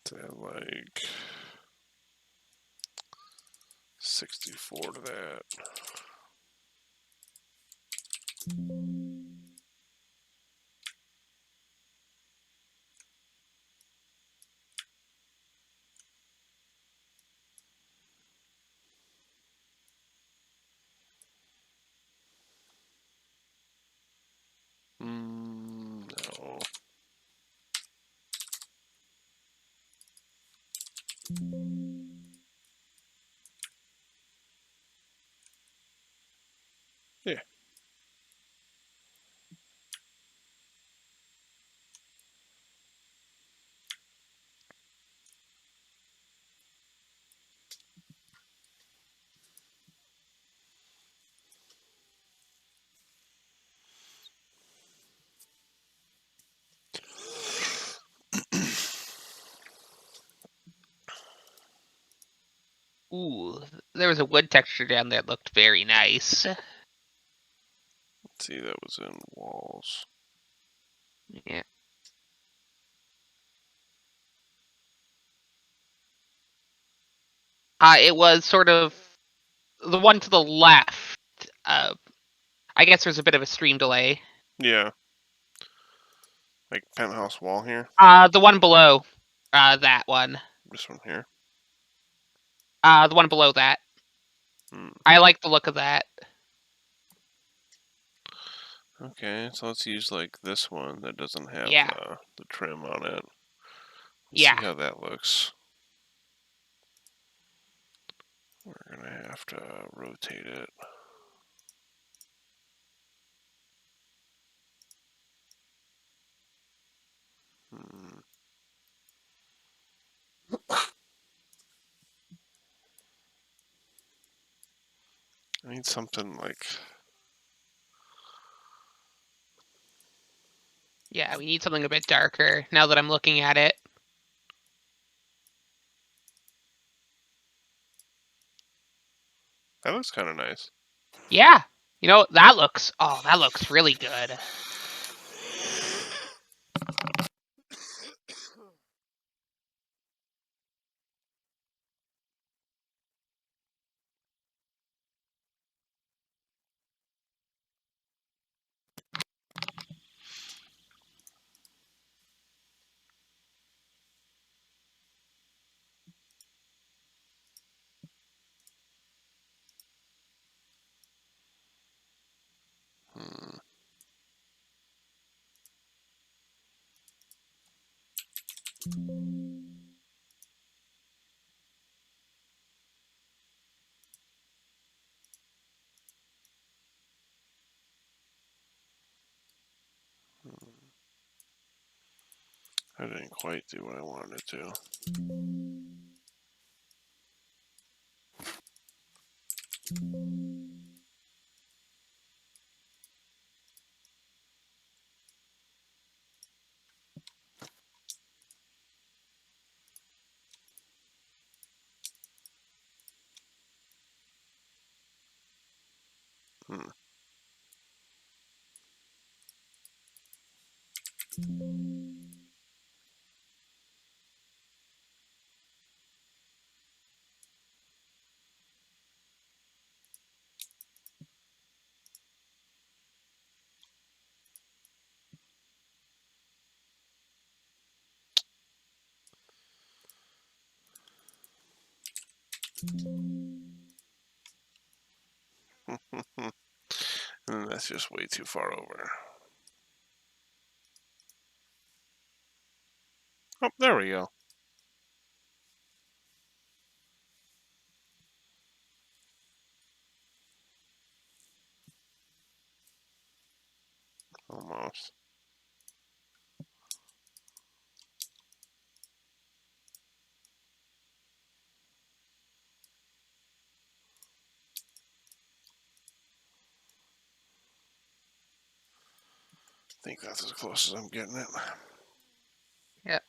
To add like 64 to that. No. Yeah. Ooh, there was a wood texture down there that looked very nice. Let's see, that was in walls. Yeah. It was sort of the one to the left. I guess there's a bit of a stream delay. Yeah. Like penthouse wall here? The one below, that one. This one here? The one below that. Hmm. I like the look of that. Okay, so let's use like this one that doesn't have Yeah. the trim on it. Let's Yeah. see how that looks. We're gonna have to rotate it. Hmm. I need something like... Yeah, we need something a bit darker now that I'm looking at it. That looks kind of nice. Yeah. You know, that looks really good. Hmm. I didn't quite do what I wanted it to. Hmm. And that's just way too far over. Oh, there we go. Almost. I think that's as close as I'm getting it. Yeah.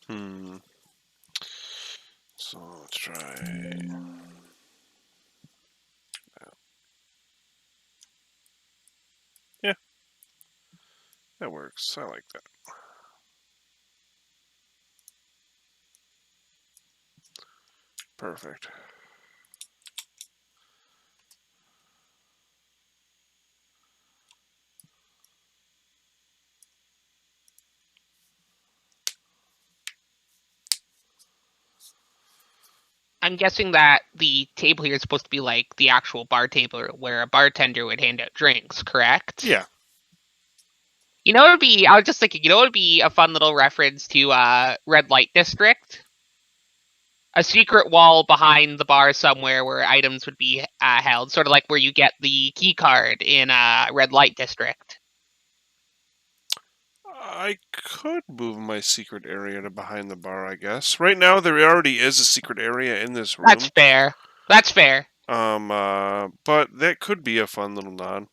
Hmm. So let's try that. Yeah, that works. I like that. Perfect. I'm guessing that the table here is supposed to be like the actual bar table where a bartender would hand out drinks, correct? Yeah. You know, I was just thinking, you know, it would be a fun little reference to Red Light District. a secret wall behind the bar somewhere where items would be held, sort of like where you get the key card in Red Light District. I could move my secret area to behind the bar, I guess. Right now, there already is a secret area in this room. That's fair. That's fair. But that could be a fun little nod.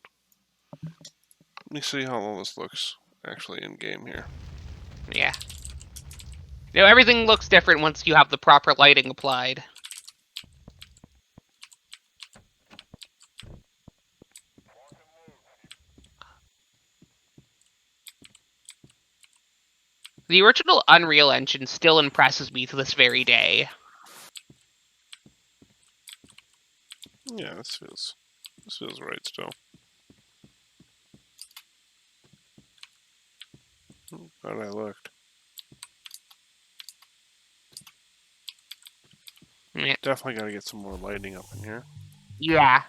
Let me see how all this looks actually in game here. Yeah. Everything looks different once you have the proper lighting applied. The original Unreal Engine still impresses me to this very day. Yeah, this feels right still. Glad I looked. Yeah. Definitely got to get some more lighting up in here. Yeah.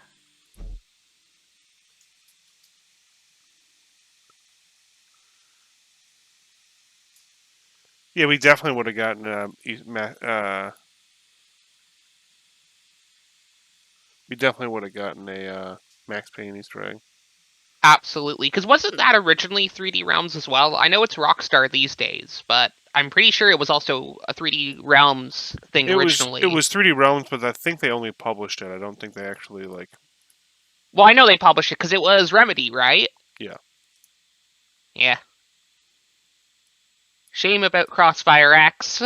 Yeah, we definitely would have gotten we definitely would have gotten a Max Payne Easter egg. Absolutely. Because wasn't that originally 3D Realms as well? I know it's Rockstar these days, but I'm pretty sure it was also a 3D Realms thing originally. It was 3D Realms, but I think they only published it. I don't think they actually like. Well, I know they published it because it was Remedy, right? Yeah. Yeah. Shame about Crossfire X.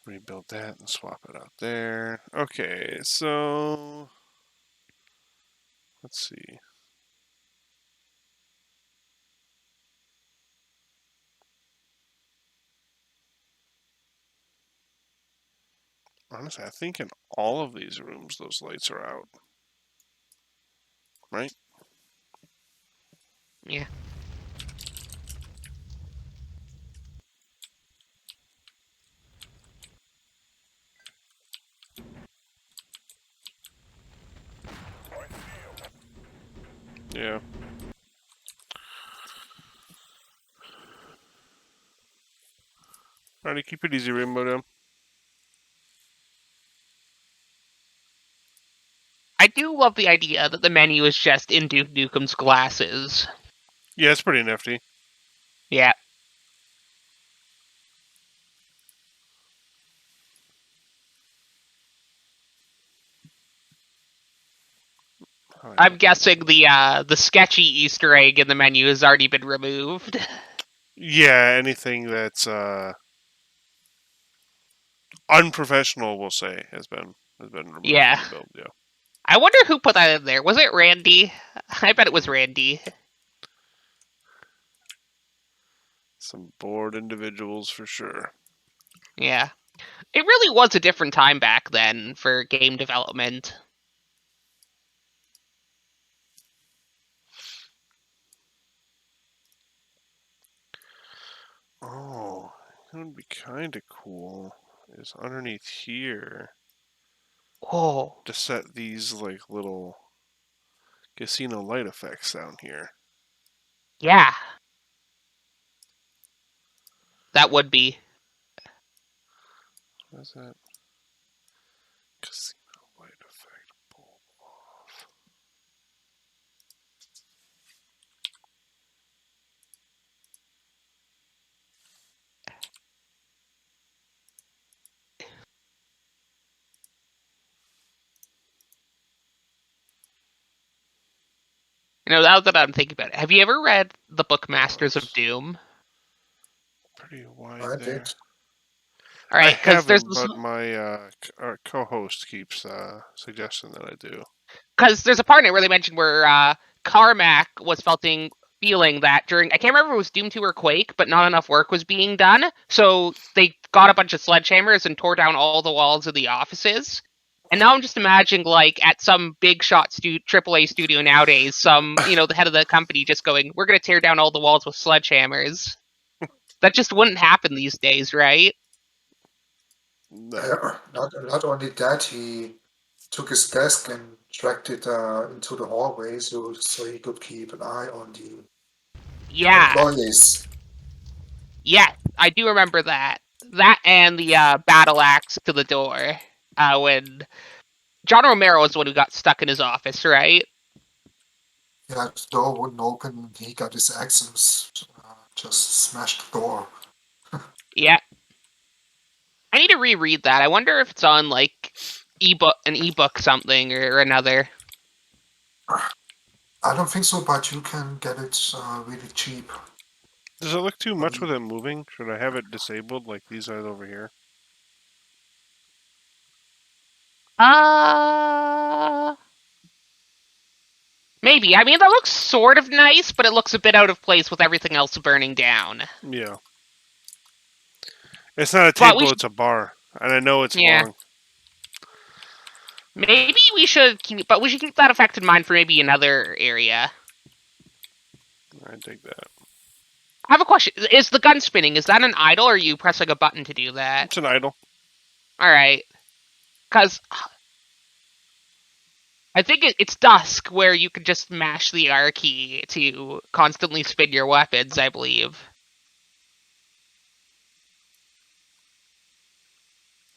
Rebuild that and swap it out there. Okay, so let's see. Honestly, I think in all of these rooms, those lights are out. Right? Yeah. Yeah. Alrighty, keep it easy, Rainbow Dome. I do love the idea that the menu is just in Duke Nukem's glasses. Yeah, it's pretty nifty. Yeah. I'm guessing the sketchy Easter egg in the menu has already been removed. Yeah, anything that's unprofessional, we'll say, has been removed Yeah. from the build. Yeah. I wonder who put that in there. Was it Randy? I bet it was Randy. Some bored individuals for sure. Yeah. It really was a different time back then for game development. Oh, it would be kind of cool is underneath here Oh. to set these like little casino light effects down here. Yeah. That would be. What is that? Casino light effect pull off. Now that I'm thinking about it, have you ever read the book Masters of Gross. Doom? Pretty wide I there. did. All right, because there's this. But my our co-host keeps suggesting that I do. Because there's a part in it where they mentioned where Carmack was feeling that during, I can't remember if it was Doom 2 or Quake, but not enough work was being done, so they got a bunch of sledgehammers and tore down all the walls of the offices. And now I'm just imagining, like, at some big shot AAA studio nowadays, the head of the company just going, we're going to tear down all the walls with sledgehammers. That just wouldn't happen these days, right? No. Not only that, he took his desk and dragged it into the hallway so he could keep an eye on the Yeah. employees. Yeah, I do remember that. That and the battle axe to the door. When John Romero was the one who got stuck in his office, right? Yeah, the door wouldn't open, and he got his axe and just smashed the door. Yeah. I need to reread that. I wonder if it's on like an ebook something or another. I don't think so, but you can get it really cheap. Does it look too much with Um, it moving? Should I have it disabled like these are over here? Uh Maybe. I mean, that looks sort of nice, but it looks a bit out of place with everything else burning down. Yeah. It's not a But we table, it's a bar. And I know it's yeah. long. Maybe we should but we should keep that effect in mind for maybe another area. I dig that. I have a question. Is the gun spinning? Is that an idle, or are you pressing a button to do that? It's an idle. Alright. Because I think it's dusk where you can just mash the R key to constantly spin your weapons, I believe.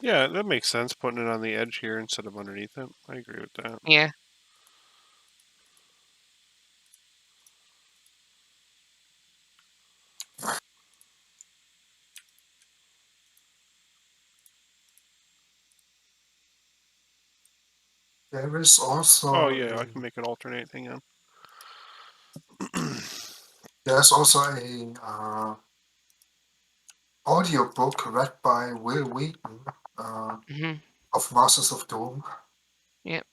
Yeah, that makes sense, putting it on the edge here instead of underneath it. I agree with that. Yeah. there is Oh, also yeah, I can make it alternate. Hang on. there's also a audiobook read by Will Wheaton Mm-hmm. of Masters of Doom. Yep.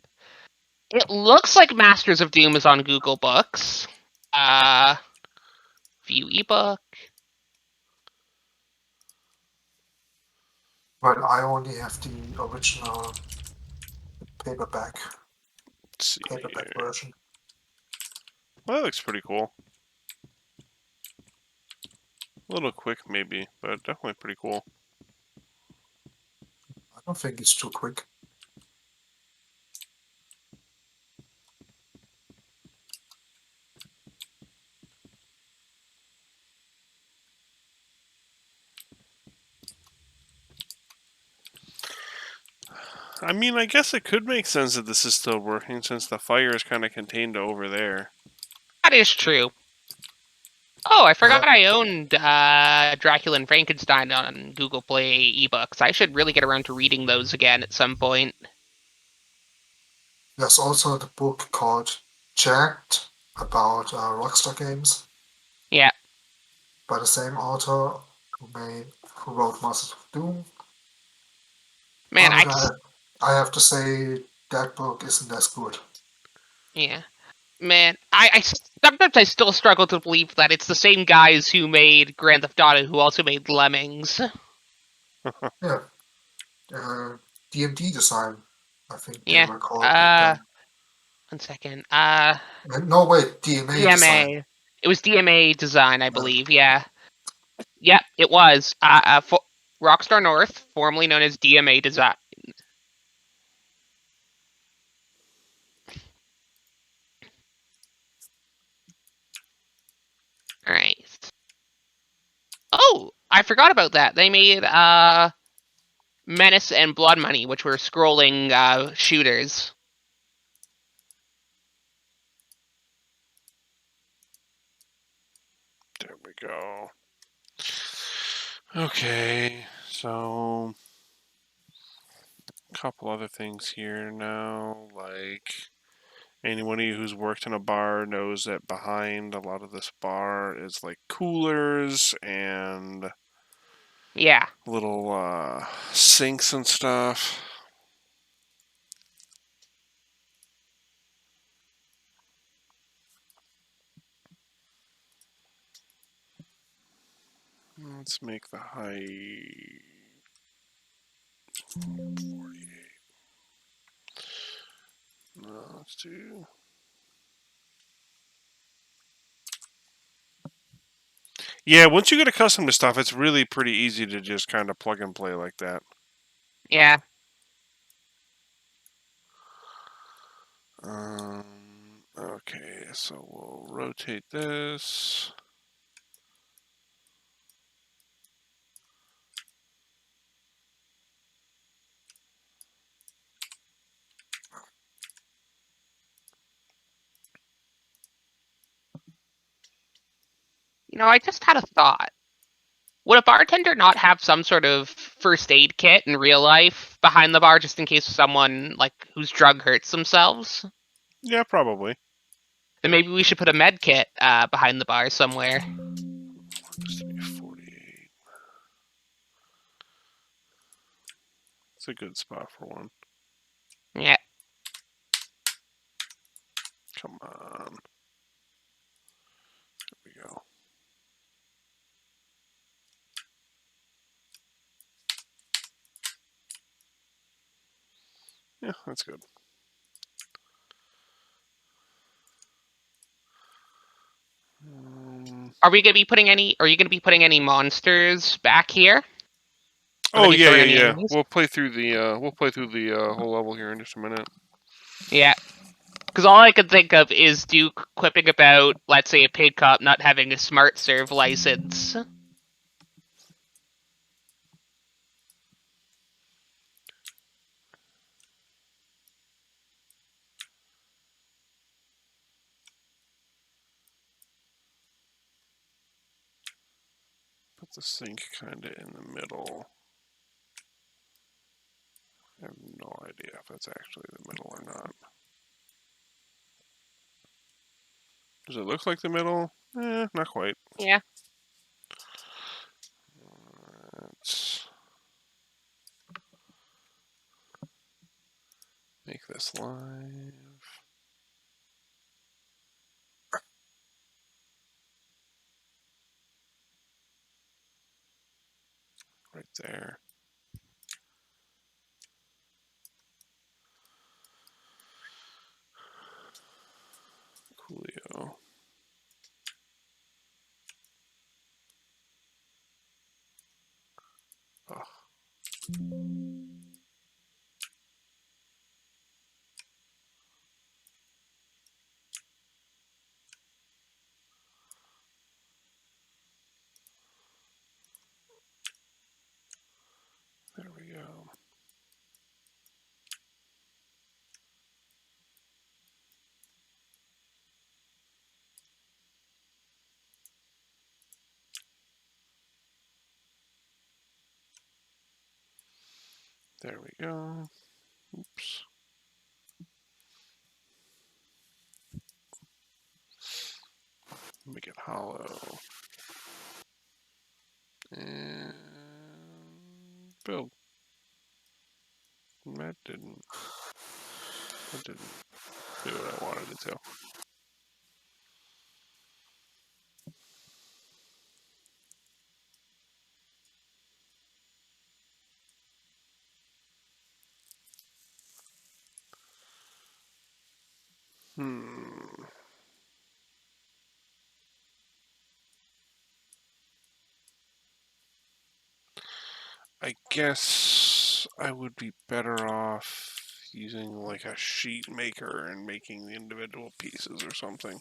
It looks like Masters of Doom is on Google Books. View ebook. But I only have the original paperback Let's see paperback here. version. Well, that looks pretty cool. A little quick, maybe, but definitely pretty cool. I don't think it's too quick. I mean, I guess it could make sense that this is still working since the fire is kind of contained to over there. That is true. Oh, I Yeah, forgot I owned Dracula and Frankenstein on Google Play ebooks. I should really get around to reading those again at some point. there's also the book called Jacked about Rockstar games Yeah. by the same author who wrote Masters of Doom. Man, But I have to say that book isn't as good. yeah. Man, sometimes I still struggle to believe that it's the same guys who made Grand Theft Auto who also made Lemmings. Yeah, DMD design, I think they Yeah. were called back then. 1 second. No, wait, DMA design. DMA. It was DMA design, I believe. Yeah. Yep, it was. Rockstar North, formerly known as DMA Design. All right. Oh, I forgot about that. They made Menace and Blood Money, which were scrolling shooters. There we go. Okay, so a couple other things here now, like anyone of you who's worked in a bar knows that behind a lot of this bar is like coolers and Yeah. little sinks and stuff. Let's make the height 48. No, let's do. Yeah, once you get accustomed to stuff, it's really pretty easy to just kind of plug and play like that. Yeah. Okay, so we'll rotate this. No, I just had a thought. Would a bartender not have some sort of first aid kit in real life behind the bar just in case someone like who's drug hurts themselves? Yeah, probably. Then maybe we should put a med kit behind the bar somewhere. Just to be 48. It's a good spot for one. Yeah. Come on. There we go. Yeah, that's good. Are we gonna be putting any? Are you gonna be putting any monsters back here? Oh yeah, yeah, Any yeah. enemies? We'll play through the whole level here in just a minute. Yeah. Because all I could think of is Duke quipping about, let's say, a paid cop not having a smart serve license. Put the sink kind of in the middle. I have no idea if that's actually the middle or not. Does it look like the middle? Not quite. Yeah. Let's make this live. Right there. Coolio. Oh. There we go. There we go. Oops. Make it hollow. And build. That didn't do what I wanted it to. I guess I would be better off using like a sheet maker and making the individual pieces or something.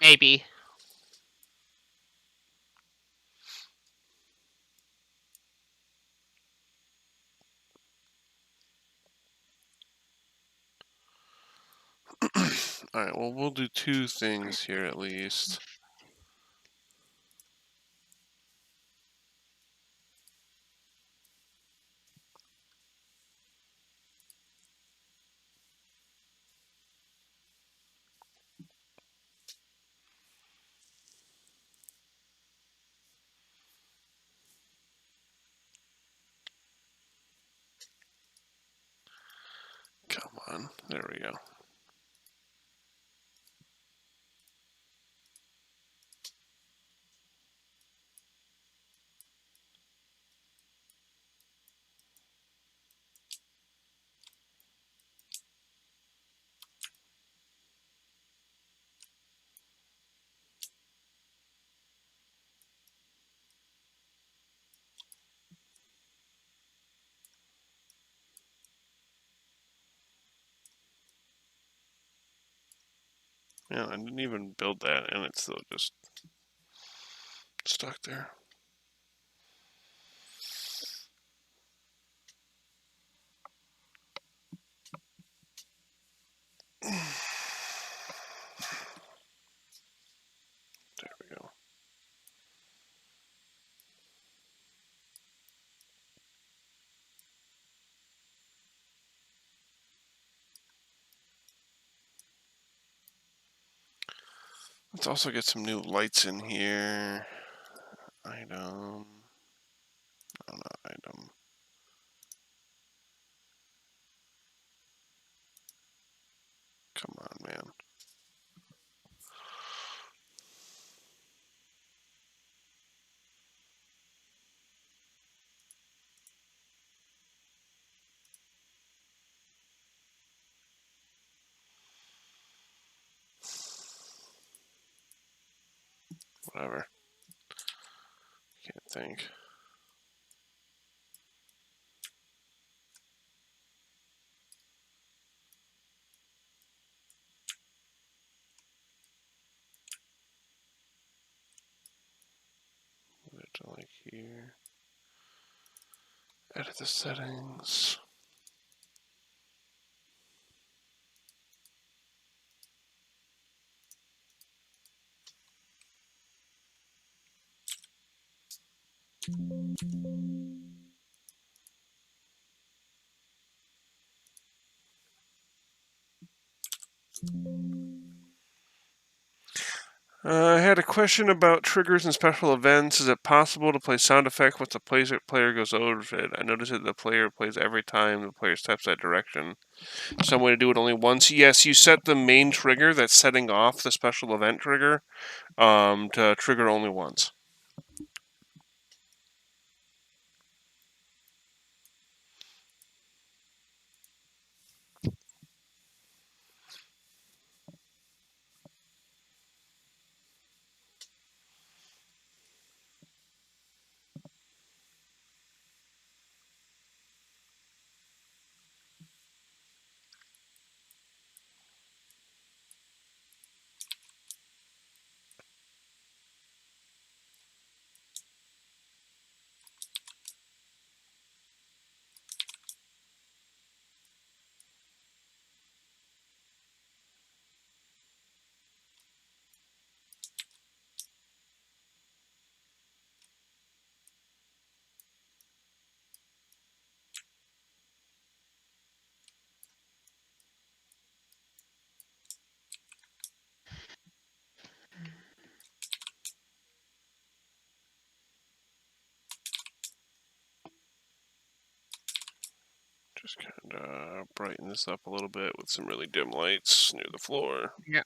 Maybe. Alright, well, we'll do two things here at least. Come on, there we go. Yeah, I didn't even build that, and it's still just stuck there. There we go. Let's also get some new lights in here. Item. No, not item. Come on, man. Whatever. Can't think. Move it to like here. Edit the settings. I had a question about triggers and special events. Is it possible to play sound effect once the player goes over it? I noticed that the player plays every time the player steps that direction. Some way to do it only once? Yes, you set the main trigger that's setting off the special event trigger to trigger only once. Just kind of brighten this up a little bit with some really dim lights near the floor. Yeah.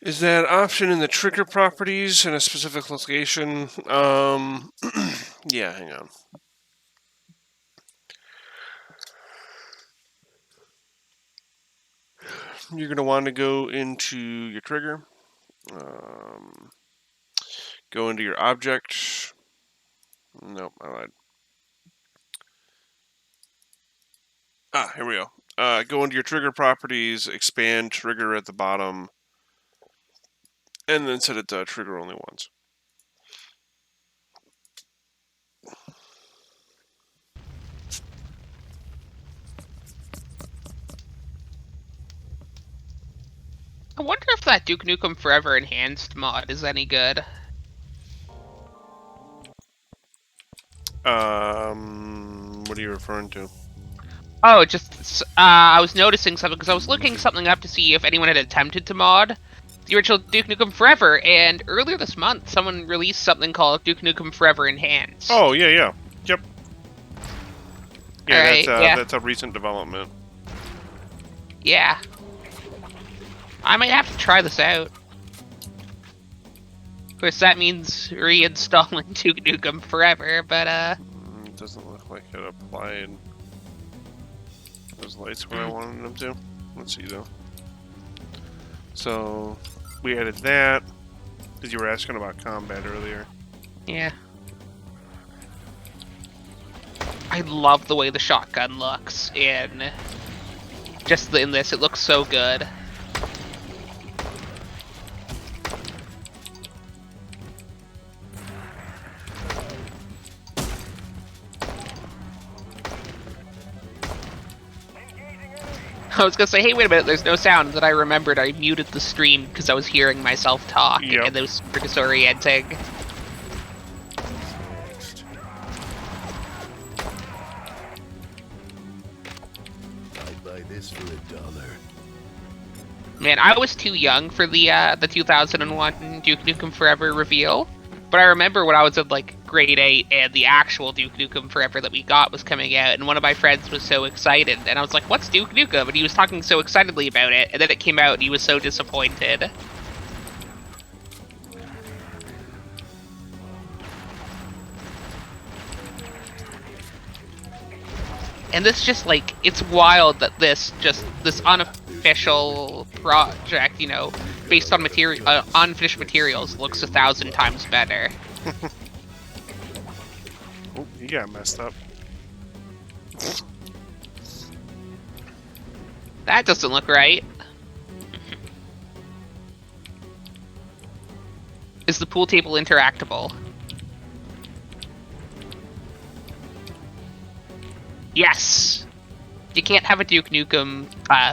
Is that option in the trigger properties in a specific location? Yeah, hang on. You're going to want to go into your trigger. Go into your object. Nope, I lied. Here we go. Go into your trigger properties, expand trigger at the bottom, and then set it to trigger only once. I wonder if that Duke Nukem Forever Enhanced mod is any good. What are you referring to? Oh, just I was noticing something because I was looking something up to see if anyone had attempted to mod the original Duke Nukem Forever, and earlier this month someone released something called Duke Nukem Forever Enhanced. Oh, yeah. Yep. Yeah, Right, that's a recent development. Yeah. I might have to try this out. Of course, that means reinstalling Duke Nukem Forever, but It doesn't look like it applied those lights where I wanted them to. Let's see though. So we added that because you were asking about combat earlier. yeah. I love the way the shotgun looks in just in this. It looks so good. I was gonna say, hey, wait a minute, there's no sound. Then I remembered I muted the stream because I was hearing myself talk, Yep. and it was super disorienting. Next. I'll buy this for $1. Man, I was too young for the 2001 Duke Nukem Forever reveal, but I remember when I was in like grade 8 and the actual Duke Nukem Forever that we got was coming out, and one of my friends was so excited, and I was like, "What's Duke Nukem?" And he was talking so excitedly about it, and then it came out, and he was so disappointed. And this just like it's wild that this unofficial project, based on unfinished materials, looks 1,000 times better. Oh, he got messed up. That doesn't look right. Is the pool table interactable? Yes! You can't have a Duke Nukem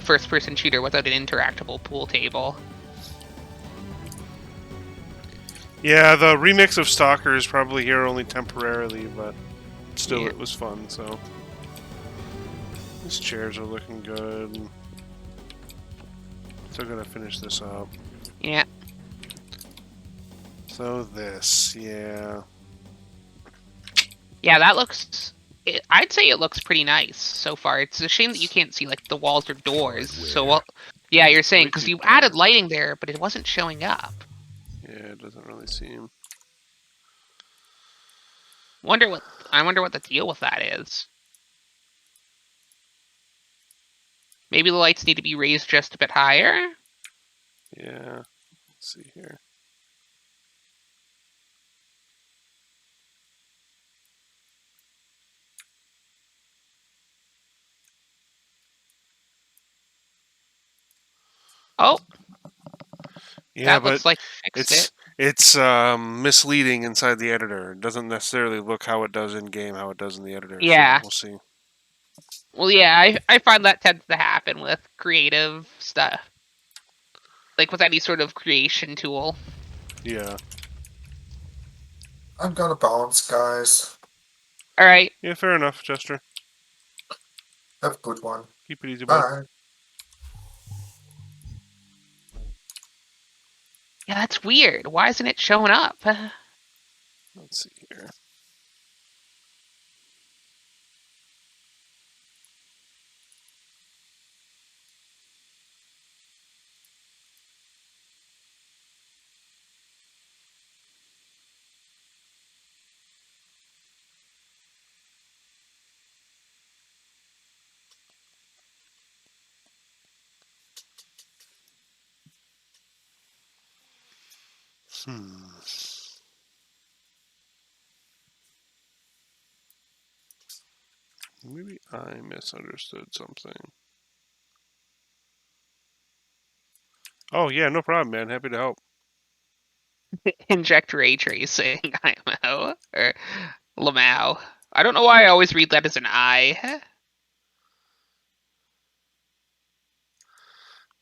first-person shooter without an interactable pool table. Yeah, the remix of Stalker is probably here only temporarily, but still Yeah. it was fun, so... These chairs are looking good. Still gotta finish this up. Yeah. So this, yeah. Yeah, that looks... I'd say it looks pretty nice so far. It's a shame that you can't see, like, the walls or doors. So, well, yeah, you're saying, Way because too you dark. added lighting there, but it wasn't showing up. Yeah, it doesn't really seem... I wonder what the deal with that is. Maybe the lights need to be raised just a bit higher? Yeah, let's see here. Oh, Yeah, that but looks like fixed it. it's misleading inside the editor. It doesn't necessarily look how it does in game, how it does in the editor. Yeah. So we'll see. Well, yeah, I find that tends to happen with creative stuff. Like with any sort of creation tool. Yeah. I'm gonna bounce, guys. Alright. Yeah, fair enough, Chester. Have a good one. Keep it easy, bud. Bye. Yeah, that's weird. Why isn't it showing up? Let's see here. Maybe I misunderstood something. Oh, yeah, no problem, man. Happy to help. Inject ray tracing, IMO. Or Lamau. I don't know why I always read that as an I.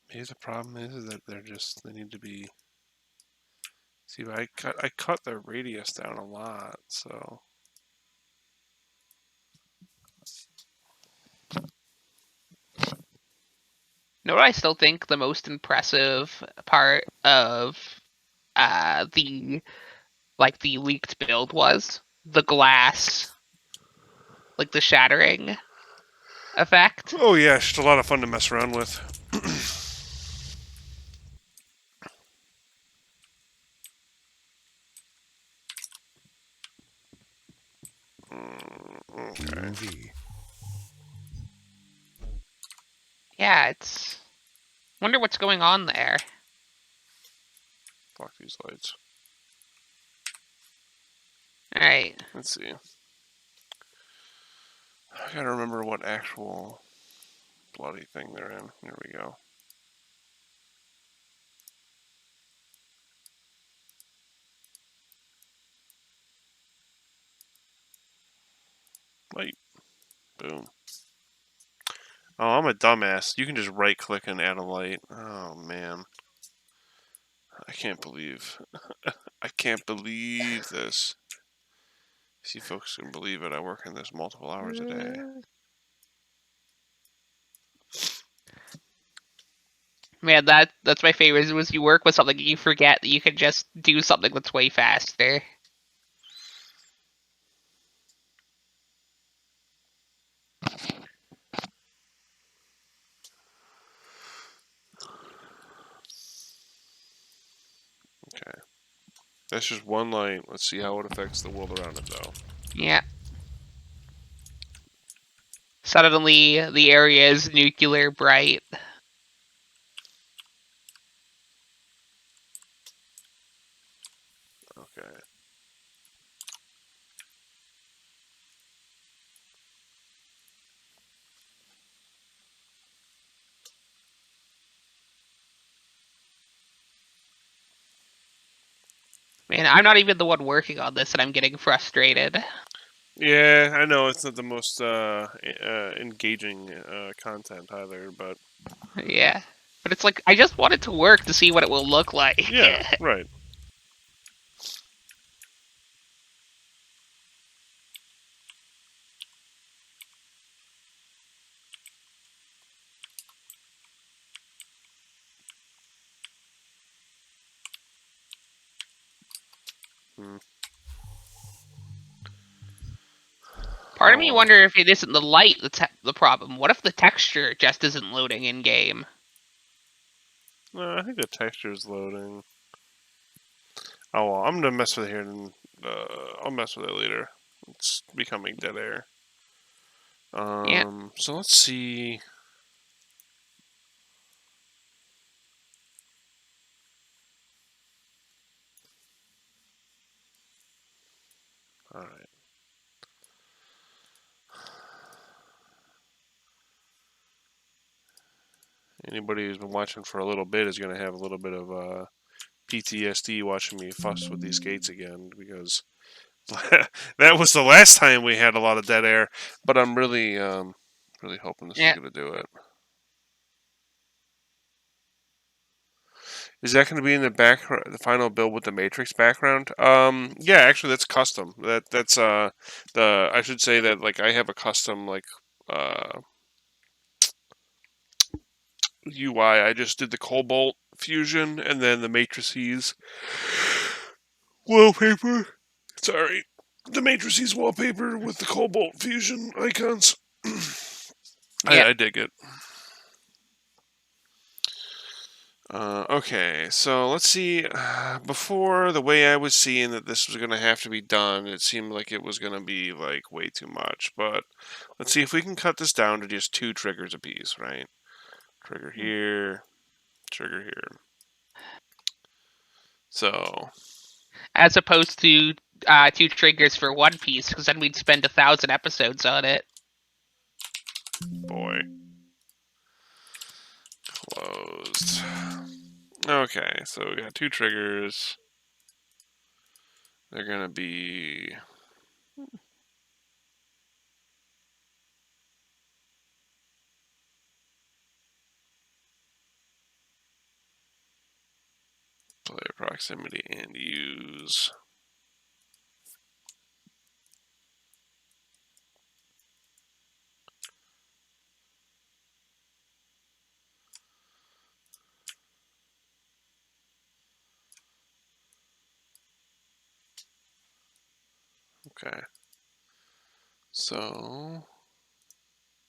Maybe the problem is that they need to be... See, but I cut their radius down a lot, so... You know what I still think the most impressive part of the leaked build was? The glass. Like the shattering effect. Oh, yeah, it's just a lot of fun to mess around with. Okay. UV. Yeah, it's... Wonder what's going on there. Block these lights. Alright. Let's see. I gotta remember what actual bloody thing they're in. Here we go. Light. Boom. Oh, I'm a dumbass. You can just right click and add a light. Oh, man. I can't believe. I can't believe this. See, folks can believe it. I work in this multiple hours a day. Man, that's my favorite. Was you work with something and you forget that you can just do something that's way faster. Okay. That's just one light. Let's see how it affects the world around it, though. Yeah. Suddenly, the area is nuclear bright. Okay. Man, I'm not even the one working on this, and I'm getting frustrated. Yeah, I know it's not the most engaging content either, but Yeah. But it's like, I just want it to work to see what it will look like. yeah, right. Hmm. Part of Oh me well. wonder if it isn't the light that's the problem. What if the texture just isn't loading in game? I think the texture is loading. Oh well, I'm gonna mess with it here, and I'll mess with it later. It's becoming dead air. Yeah. So let's see. All right. Anybody who's been watching for a little bit is gonna have a little bit of PTSD watching me fuss with these gates again because that was the last time we had a lot of dead air. But I'm really hoping this is Yeah. gonna do it. Is that going to be in the final build with the Matrix background? Yeah, actually, that's custom. That's the I should say that like I have a custom like uh UI. I just did the Cobalt fusion and then the matrices wallpaper. Sorry, the matrices wallpaper with the Cobalt fusion icons. Yeah. I dig it. Okay, so let's see. Before, the way I was seeing that this was going to have to be done, it seemed like it was going to be like way too much. But let's see if we can cut this down to just 2 triggers apiece, right? Trigger here, trigger here. So, As opposed to 2 triggers for One Piece, because then we'd spend 1,000 episodes on it. boy, closed. Okay, so we got 2 triggers. They're going to be player proximity and use. Okay. So,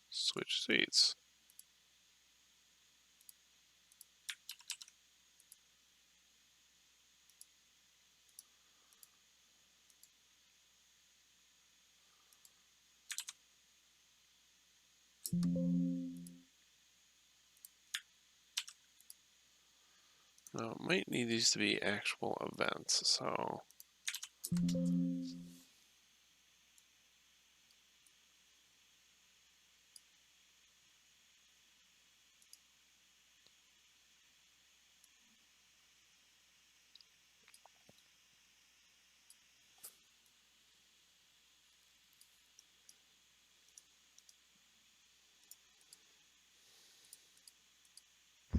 switch seats. Now, it might need these to be actual events, so.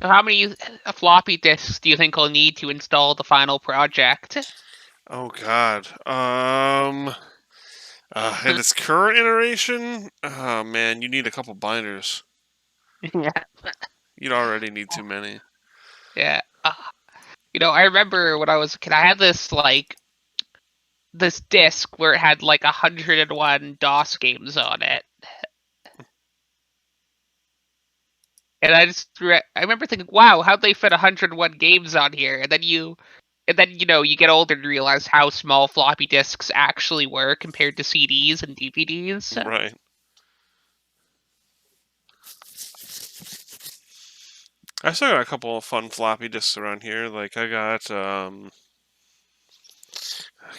So how many floppy disks do you think I'll need to install the final project? Oh god. In its current iteration, oh man, you need a couple binders. Yeah. You'd already need too many. Yeah. I remember when I was a kid, I had this this disc where it had 101 DOS games on it. And I remember thinking, wow, how'd they fit 101 games on here? And then you get older and realize how small floppy disks actually were compared to CDs and DVDs. Right. I still got a couple of fun floppy disks around here. Like I got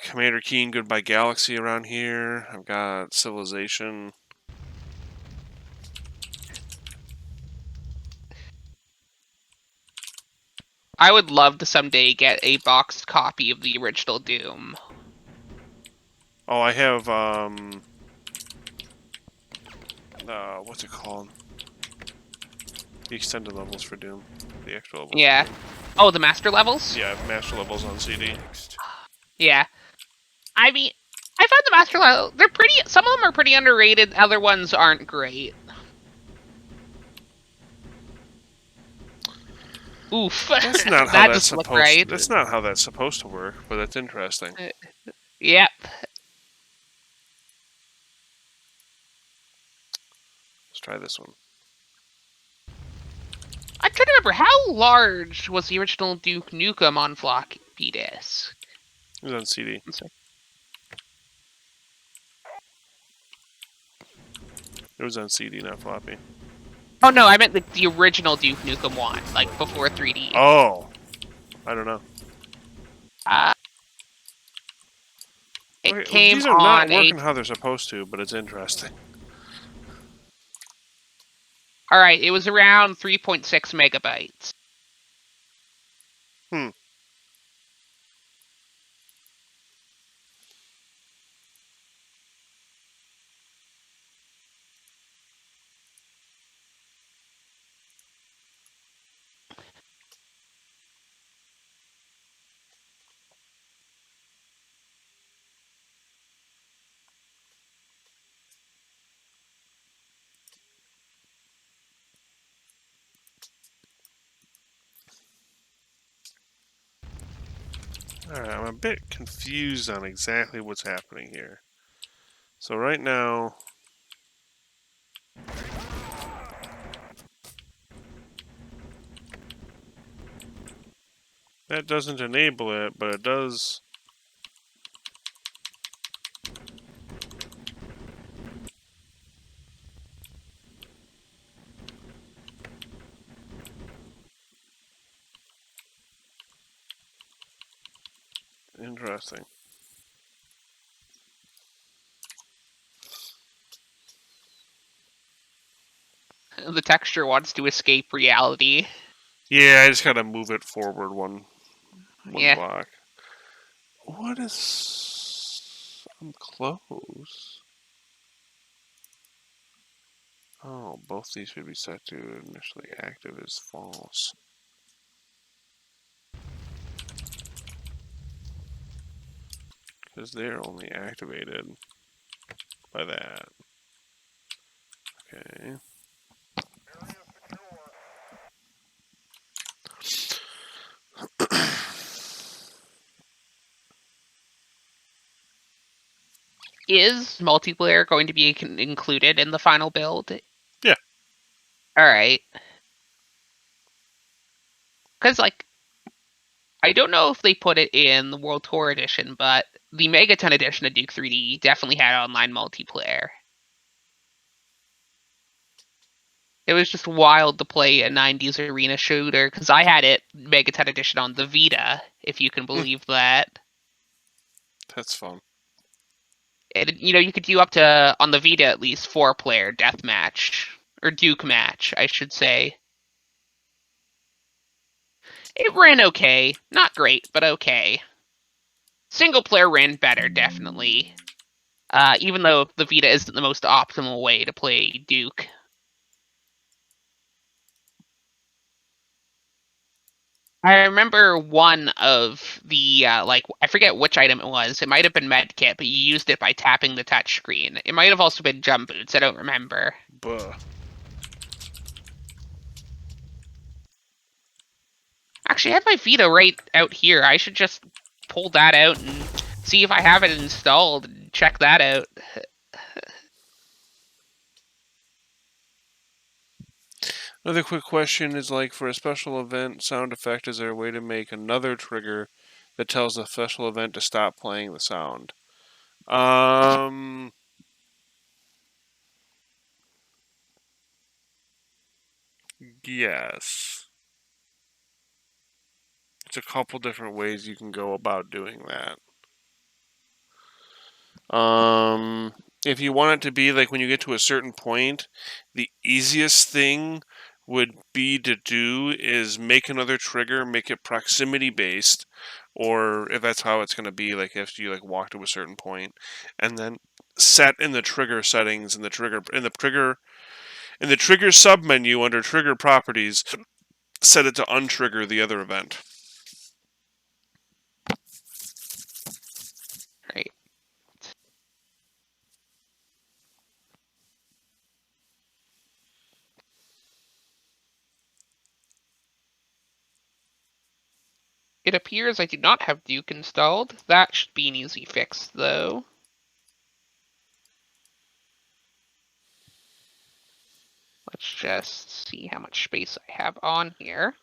Commander Keen Goodbye Galaxy around here. I've got Civilization. I would love to someday get a boxed copy of the original Doom. Oh, I have what's it called? The extended levels for Doom. The extra levels. Yeah. For Doom. Oh, the master levels? Yeah, I have master levels on CD. Yeah. I mean, I find the master level, they're pretty, some of them are pretty underrated, other ones aren't great. Oof. That's not how that that's just supposed. right. That's not how that's supposed to work, but that's interesting. Yep. Let's try this one. I'm trying to remember, how large was the original Duke Nukem on floppy disk? It was on CD. It was on CD, not floppy. Oh no, I meant the original Duke Nukem one, before 3D. Oh, I don't know. It came these are on not working how they're supposed to, but it's interesting. Alright, it was around 3.6 megabytes. Alright, I'm a bit confused on exactly what's happening here. So right now... That doesn't enable it, but it does... Interesting. The texture wants to escape reality. Yeah, I just gotta move it forward one Yeah. block. What is... I'm close. Oh, both these should be set to initially active as false. Because they're only activated by that. Okay. Is multiplayer going to be included in the final build? Yeah. Alright. Because, I don't know if they put it in the World Tour Edition, but the Megaton Edition of Duke 3D definitely had online multiplayer. It was just wild to play a 90s arena shooter, because I had it, Megaton Edition, on the Vita, if you can believe that. That's fun. And, you could do up to, on the Vita at least, 4-player deathmatch. Or Duke match, I should say. It ran okay. Not great, but okay. Single player ran better, definitely. Even though the Vita isn't the most optimal way to play Duke. I remember one of the, I forget which item it was. It might have been Medkit, but you used it by tapping the touchscreen. It might have also been Jump Boots, I don't remember. Buh. Actually, I have my Vita right out here. I should just pull that out and see if I have it installed and check that out. Another quick question is like, for a special event sound effect, is there a way to make another trigger that tells the special event to stop playing the sound? Yes. It's a couple different ways you can go about doing that. If you want it to be like when you get to a certain point, the easiest thing would be to do is make another trigger, make it proximity based, or if that's how it's going to be, like if you like walk to a certain point, and then set in the trigger settings in the trigger sub menu under trigger properties, set it to untrigger the other event. Right. It appears I do not have Duke installed. That should be an easy fix, though. Let's just see how much space I have on here.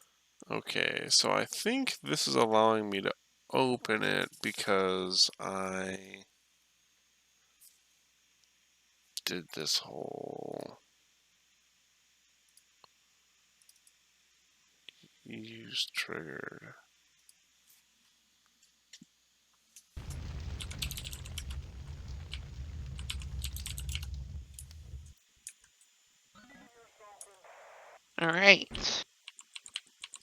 Okay, so I think this is allowing me to open it because I did this whole use triggered. Alright.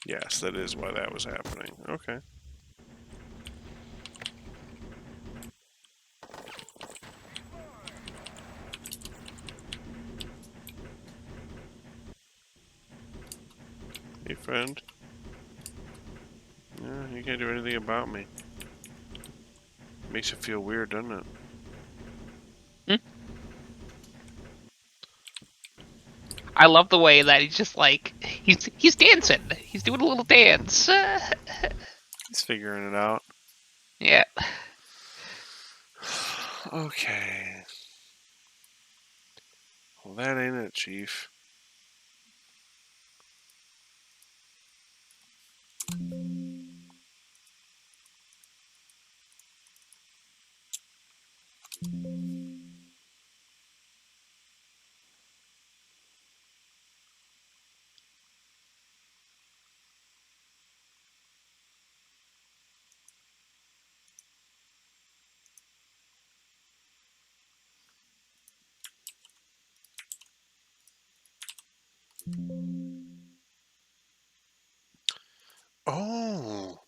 Yes, that is why that was happening. Okay. Hey, friend. Yeah, you can't do anything about me. Makes you feel weird, doesn't it? I love the way that he's just like he's dancing. He's doing a little dance. He's figuring it out. Yeah. Okay. Well, that ain't it, Chief. Oh!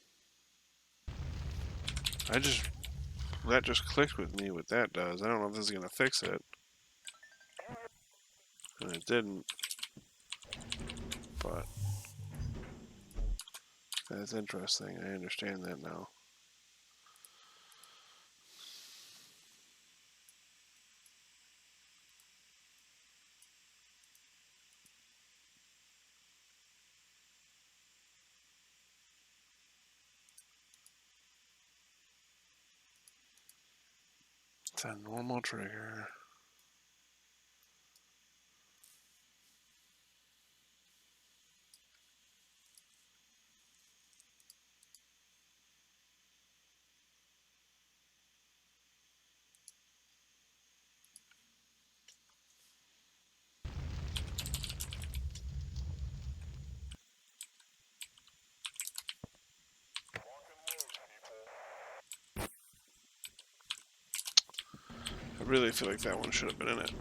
That just clicked with me what that does. I don't know if this is gonna fix it. And it didn't. But that's interesting. I understand that now. It's a normal trigger. I really feel like that one should have been in it.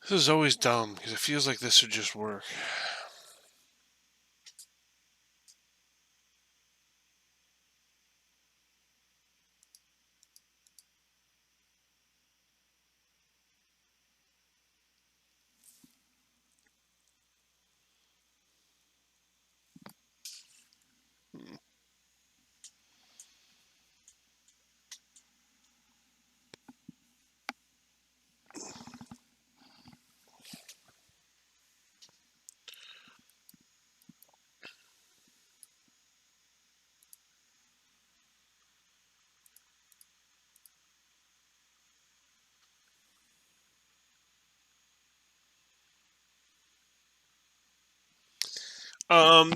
This is always dumb because it feels like this should just work.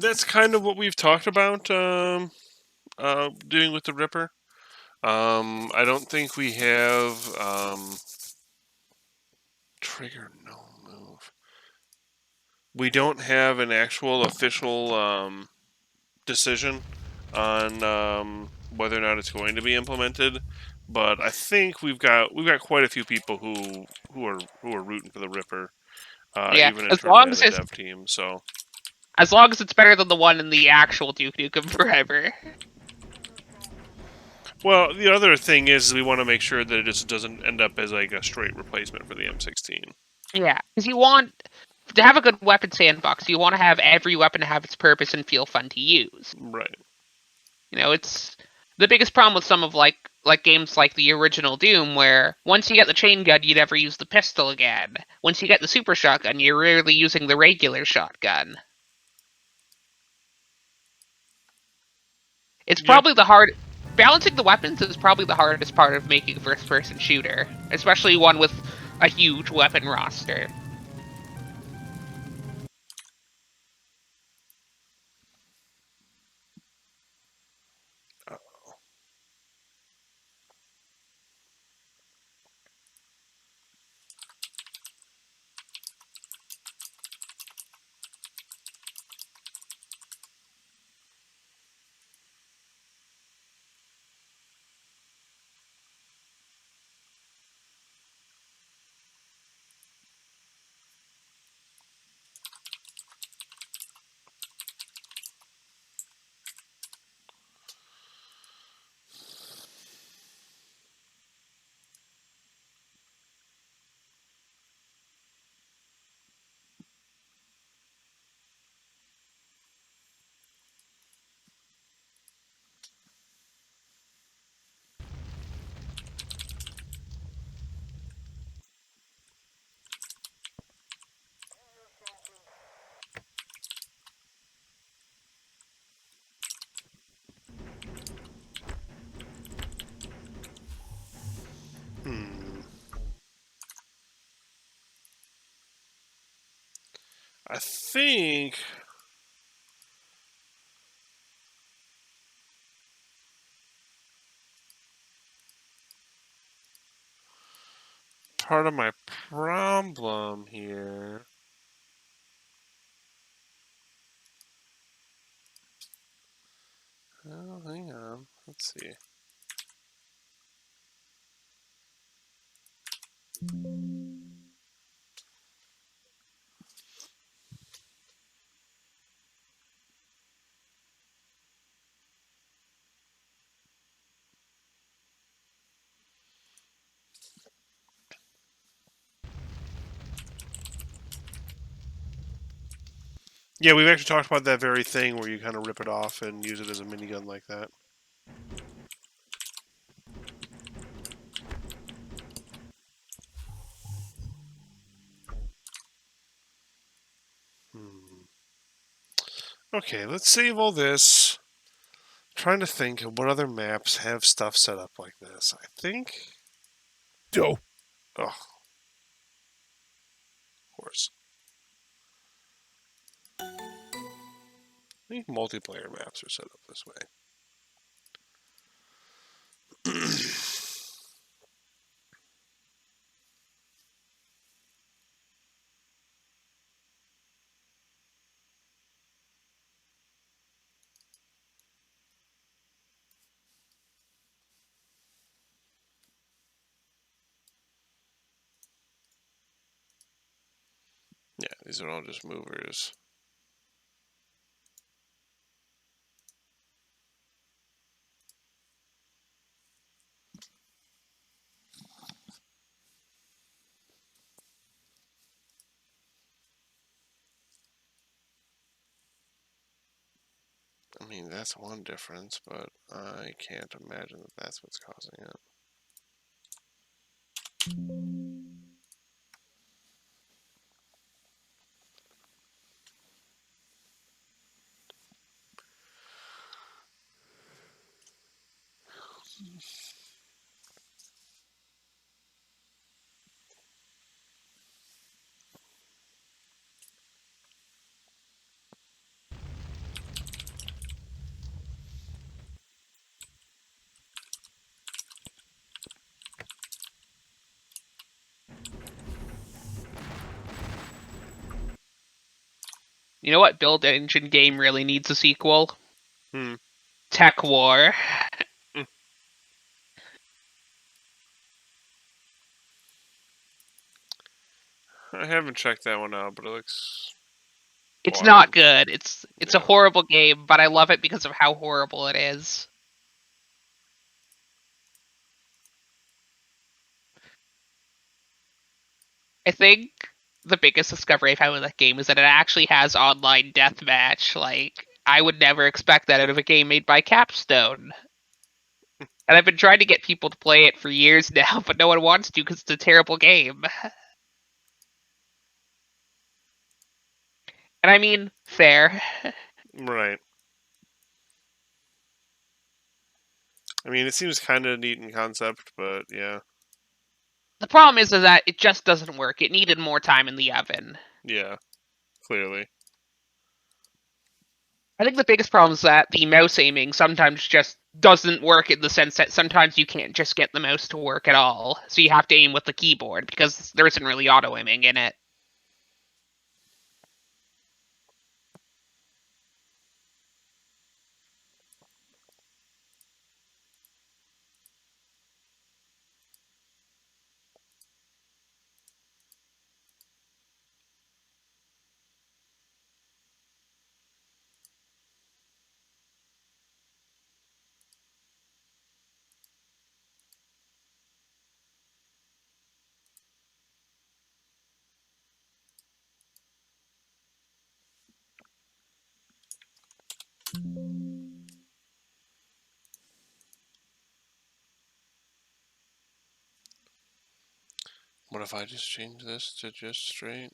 That's kind of what we've talked about doing with the Ripper. I don't think we have trigger no move. We don't have an actual official decision on whether or not it's going to be implemented, but I think we've got quite a few people who are rooting for the Ripper, Yeah, even internally on the dev team. So as long as it's better than the one in the actual Duke Nukem Forever. well, the other thing is we want to make sure that it just doesn't end up as like a straight replacement for the M16. Yeah, because you want to have a good weapon sandbox. You want to have every weapon have its purpose and feel fun to use. Right. You know, it's the biggest problem with some of like games like the original Doom, where once you get the chain gun, you never use the pistol again. Once you get the super shotgun, you're rarely using the regular shotgun. It's Yeah. probably balancing the weapons is probably the hardest part of making a first-person shooter, especially one with a huge weapon roster. Hmm. I think part of my problem here. Oh, hang on. Let's see. Yeah, we've actually talked about that very thing where you kind of rip it off and use it as a minigun like that. Okay, let's save all this. Trying to think of what other maps have stuff set up like this. I think. Dope. Oh, of course. I think multiplayer maps are set up this way. Yeah, these are all just movers. I mean, that's one difference, but I can't imagine that that's what's causing it. You know what build engine game really needs a sequel? Hmm. Tech War. I haven't checked that one out, but it looks It's wild. not good. It's a Yeah. horrible game, but I love it because of how horrible it is. I think the biggest discovery I've had with that game is that it actually has online deathmatch. Like, I would never expect that out of a game made by Capstone. And I've been trying to get people to play it for years now, but no one wants to because it's a terrible game. And I mean, fair. Right. I mean, it seems kind of neat in concept, but yeah. The problem is that it just doesn't work. It needed more time in the oven. Yeah. Clearly. I think the biggest problem is that the mouse aiming sometimes just doesn't work in the sense that sometimes you can't just get the mouse to work at all. So you have to aim with the keyboard because there isn't really auto aiming in it. What if I just change this to just straight?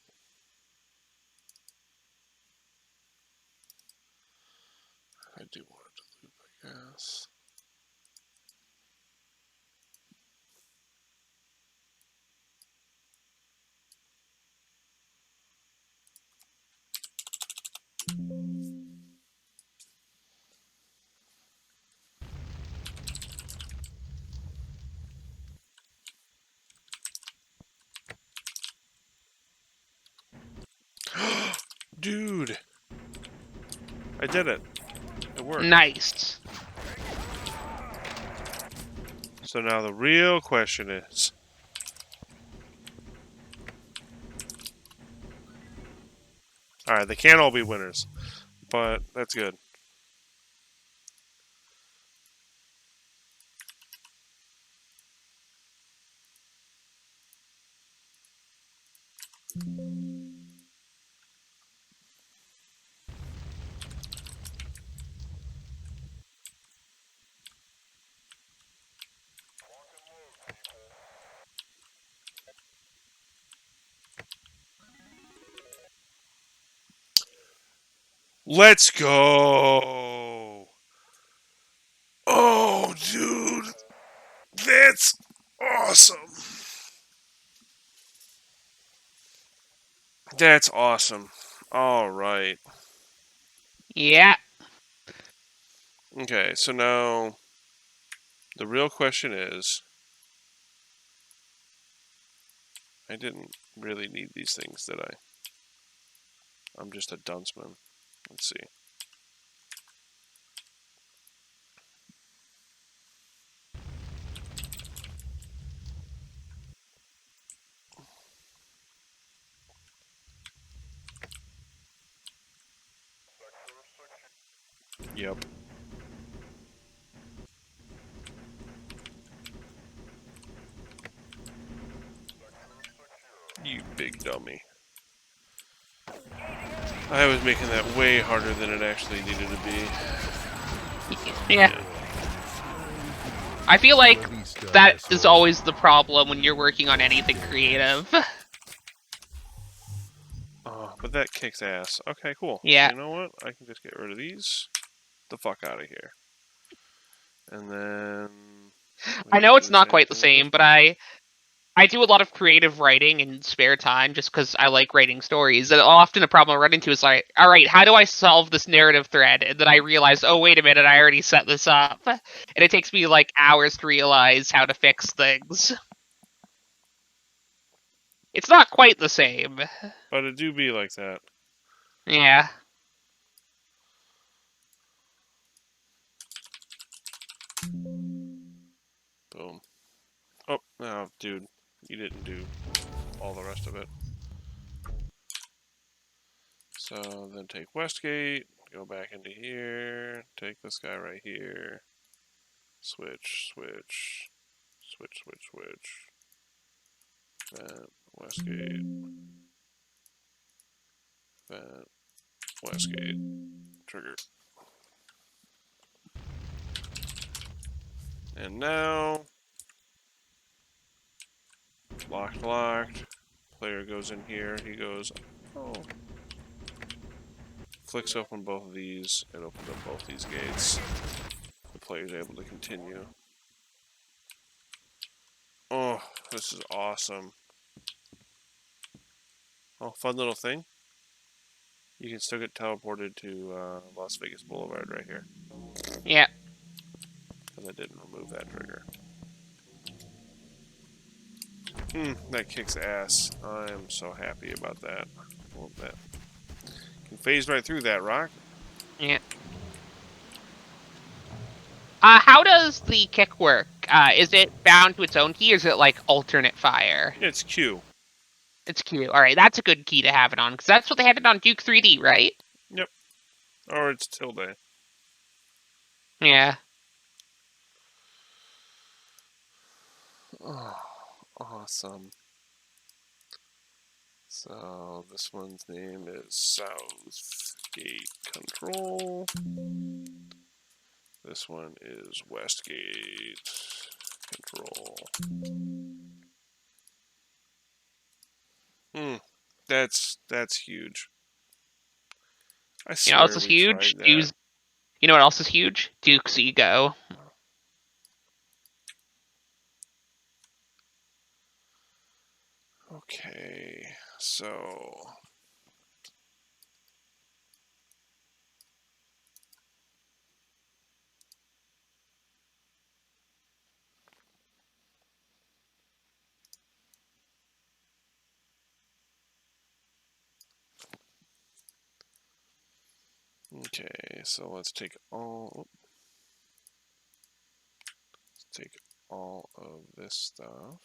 I do want it to loop, I guess. Dude! I did it. It worked. Nice. So now the real question is... Alright, they can't all be winners. But that's good. Let's go. Oh, dude. That's awesome. That's awesome. All right. Yeah. Okay, so now the real question is, I didn't really need these things, did I? I'm just a dunceman. Let's see. Yep. You big dummy. I was making that way harder than it actually needed to be. Yeah. I feel like that is always the problem when you're working on anything creative. Oh, but that kicks ass. Okay, cool. Yeah. So you know what? I can just get rid of these. The fuck out of here. And then I we know do it's the not same quite the thing with this same, but one. I do a lot of creative writing in spare time just because I like writing stories. And often the problem I run into is like, all right, how do I solve this narrative thread? And then I realize, oh, wait a minute, I already set this up. And it takes me like hours to realize how to fix things. It's not quite the same. But it do be like that. Yeah. Boom. Oh, no, dude. You didn't do all the rest of it. So then take Westgate, go back into here, take this guy right here, switch, switch, switch, switch, switch, vent, Westgate, vent, Westgate, trigger. And now, locked, locked, player goes in here, he goes, oh, flicks open both of these, it opens up both these gates. The player's able to continue. Oh, this is awesome. Oh, fun little thing. You can still get teleported to Las Vegas Boulevard right here. Yeah. Because I didn't remove that trigger. That kicks ass. I'm so happy about that. Well, that can phase right through that rock. Yeah. How does the kick work? Is it bound to its own key, or is it like alternate fire? It's Q. It's Q. All right, that's a good key to have it on, because that's what they had it on Duke 3D, right? Yep. Or it's tilde. Yeah. Oh, awesome. So this one's name is Southgate Control. This one is Westgate Control. That's huge. I You know what else swear is we huge? tried that. You know what else is huge? Duke's ego. Okay, so okay, so let's take all of this stuff.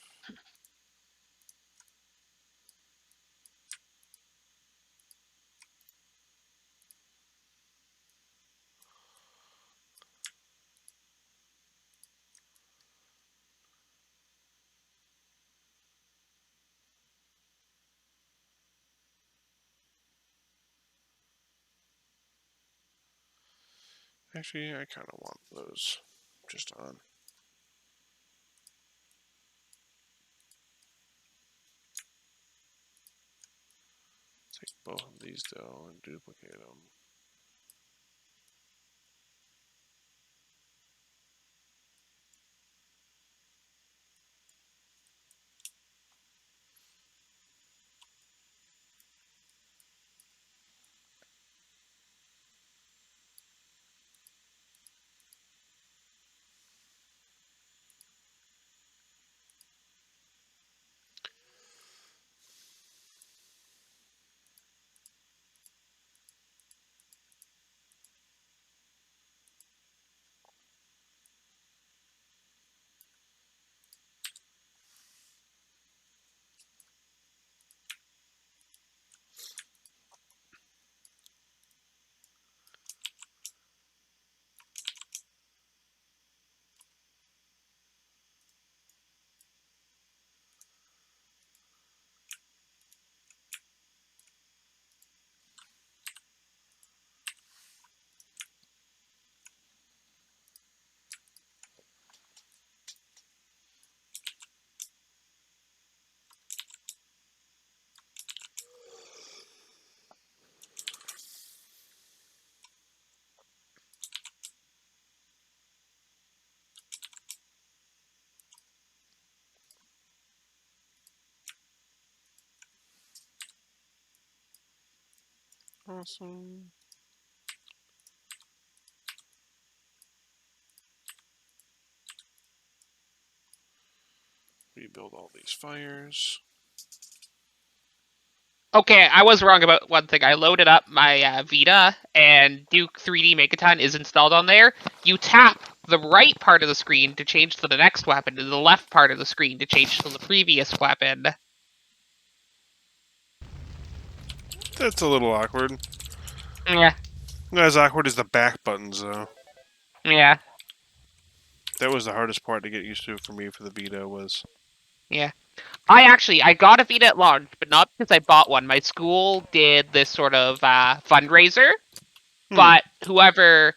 Actually, I kind of want those just on. Take both of these though and duplicate them. awesome. Rebuild all these fires. Okay, I was wrong about one thing. I loaded up my Vita, and Duke 3D Megaton is installed on there. You tap the right part of the screen to change to the next weapon, and the left part of the screen to change to the previous weapon. That's a little awkward. Yeah, Not as awkward as the back buttons, though. yeah, That was the hardest part to get used to for me for the Vita was... yeah. I got a Vita at launch, but not because I bought one. My school did this sort of fundraiser, but whoever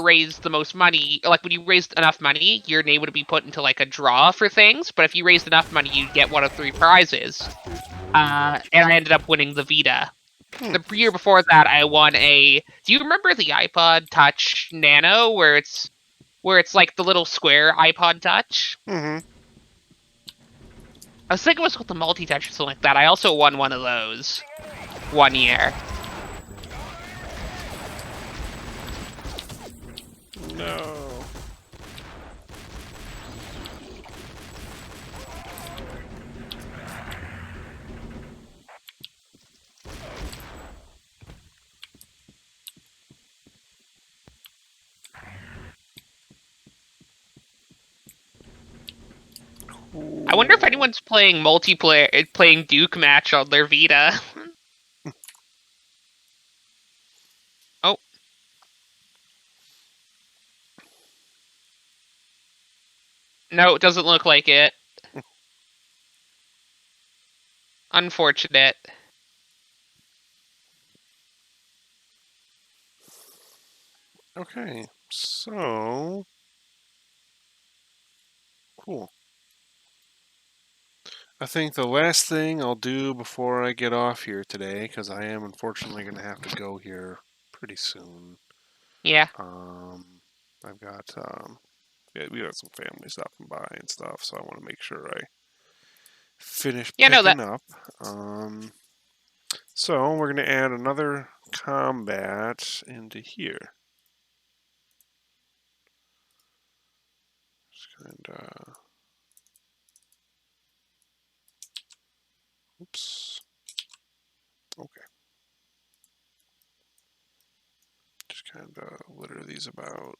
raised the most money, like when you raised enough money, your name would be put into like a draw for things. But if you raised enough money, you'd get one of 3 prizes. And I ended up winning the Vita. The year before that, I won a. Do you remember the iPod Touch Nano, where it's like the little square iPod Touch? Mm-hmm. I was thinking it was called the multi-touch or something like that. I also won one of those one year. No. I wonder if anyone's playing multiplayer, playing Duke match on their Vita. Oh. No, it doesn't look like it. Unfortunate. Okay, so... Cool. I think the last thing I'll do before I get off here today, because I am unfortunately going to have to go here pretty soon. Yeah. I've got, yeah, we got some family stopping by and stuff, so I want to make sure I finish Yeah, no, that. picking up. So we're going to add another combat into here. Just kind of... Oops. Okay. Just kind of litter these about.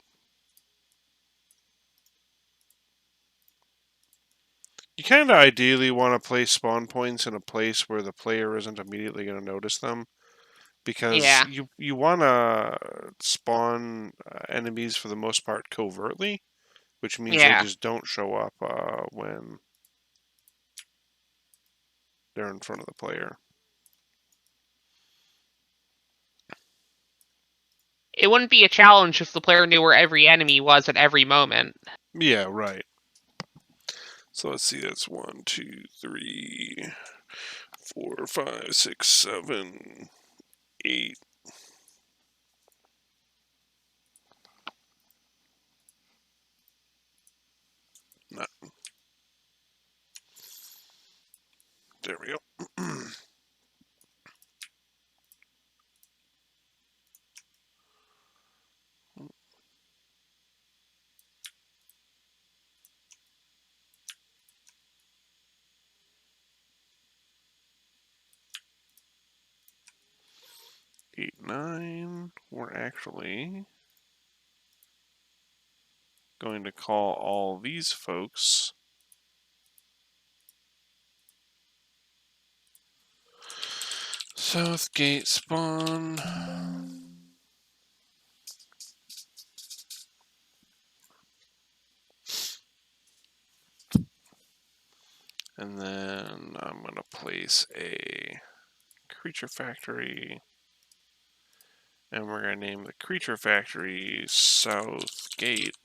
You kind of ideally want to place spawn points in a place where the player isn't immediately going to notice them, because Yeah. you want to spawn enemies for the most part covertly, which means they Yeah. just don't show up when they're in front of the player. It wouldn't be a challenge if the player knew where every enemy was at every moment. Yeah, right. So let's see, that's 1, 2, 3, 4, 5, 6, 7, 8. No. There we go. 8, 9. We're actually going to call all these folks South Gate spawn. And then I'm going to place a creature factory. And we're going to name the creature factory South Gate,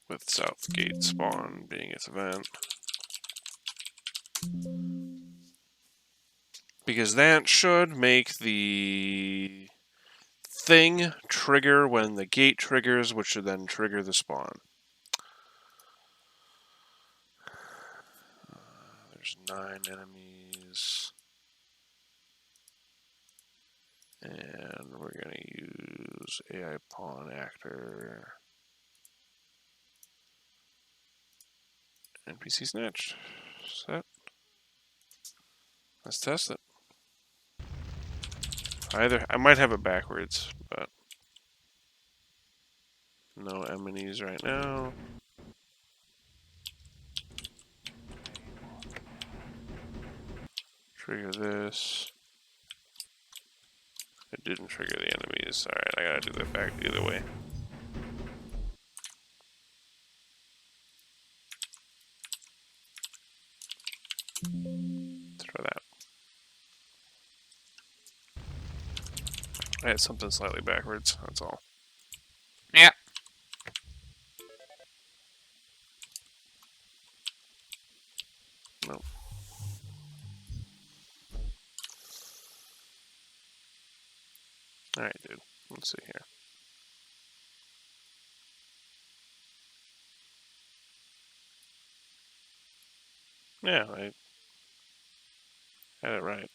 with South Gate spawn being its event. Because that should make the thing trigger when the gate triggers, which should then trigger the spawn. There's 9 enemies. And we're going to use AI pawn actor. NPC snatched. Set. Let's test it. I might have it backwards, but no enemies right now. Trigger this. It didn't trigger the enemies. Alright, I gotta do that back the other way. Let's try that. I had something slightly backwards, that's all. Yeah. Nope. Alright, dude. Let's see here. Yeah, I had it right.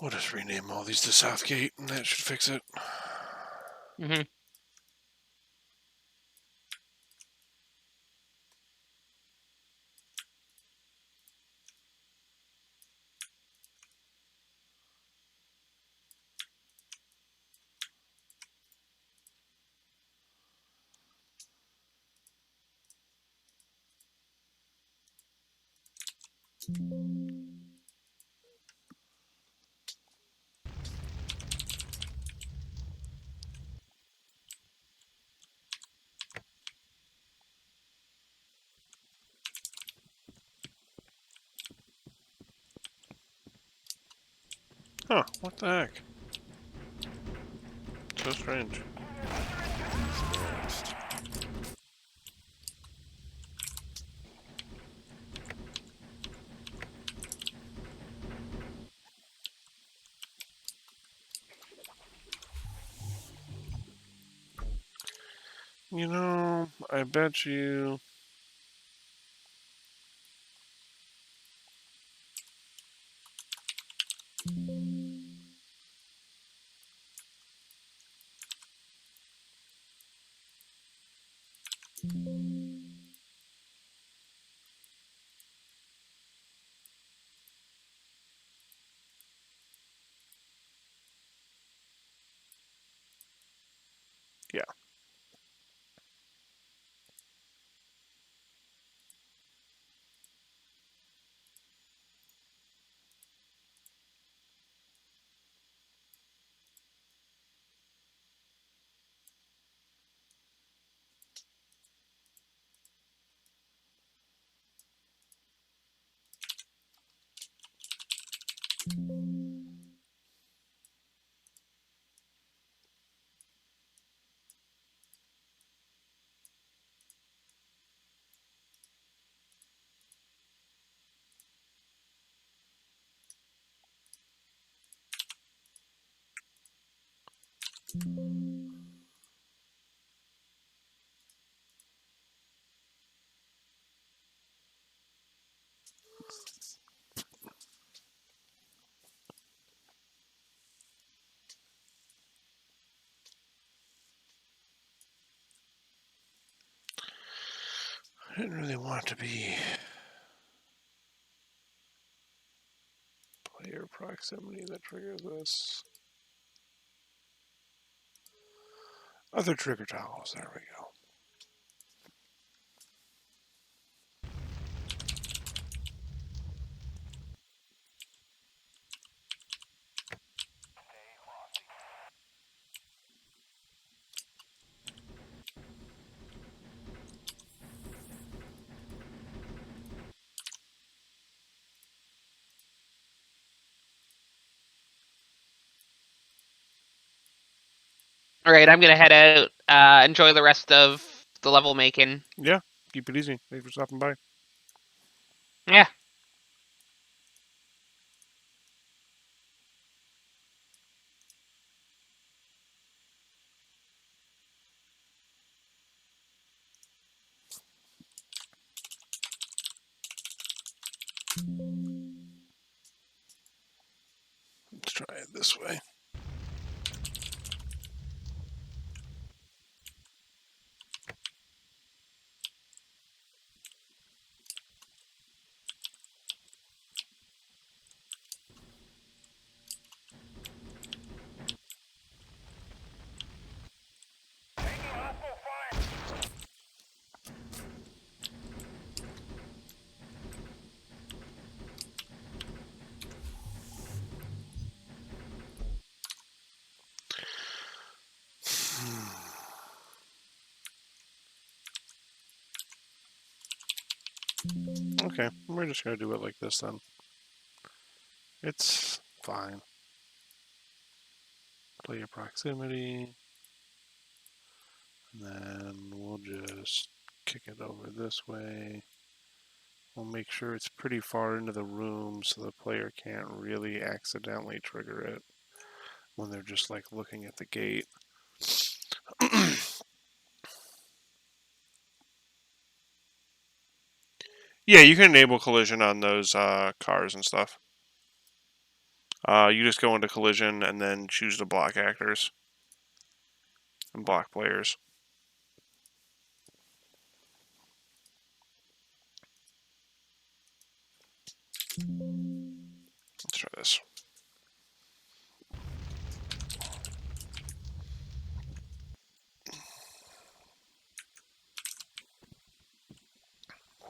We'll just rename all these to Southgate, and that should fix it. Mm-hmm. Huh, what the heck? So strange. You know, I bet you... Yeah. I didn't really want it to be... player proximity that triggers this. Other trigger toggles, there we go. All right, I'm gonna head out. Enjoy the rest of the level making. Yeah, keep it easy. Thanks for stopping by. Yeah. Let's try it this way. Okay, we're just gonna do it like this then. It's fine. Player proximity. And then we'll just kick it over this way. We'll make sure it's pretty far into the room so the player can't really accidentally trigger it when they're just like looking at the gate. Yeah, you can enable collision on those cars and stuff. You just go into collision and then choose to block actors and block players. Let's try this.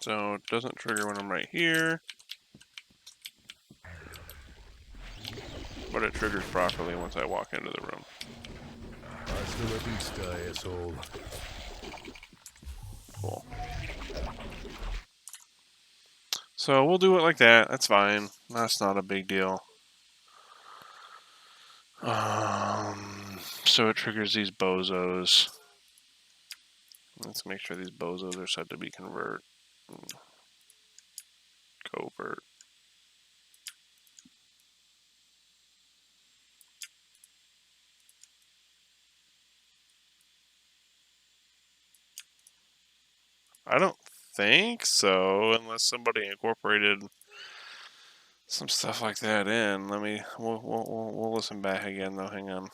So it doesn't trigger when I'm right here, but it triggers properly once I walk into the room. Hasta la vista, asshole. Cool. So we'll do it like that. That's fine. That's not a big deal. So it triggers these bozos. Let's make sure these bozos are set to be convert. Covert. I don't think so, unless somebody incorporated some stuff like that in. We'll listen back again though. Hang on.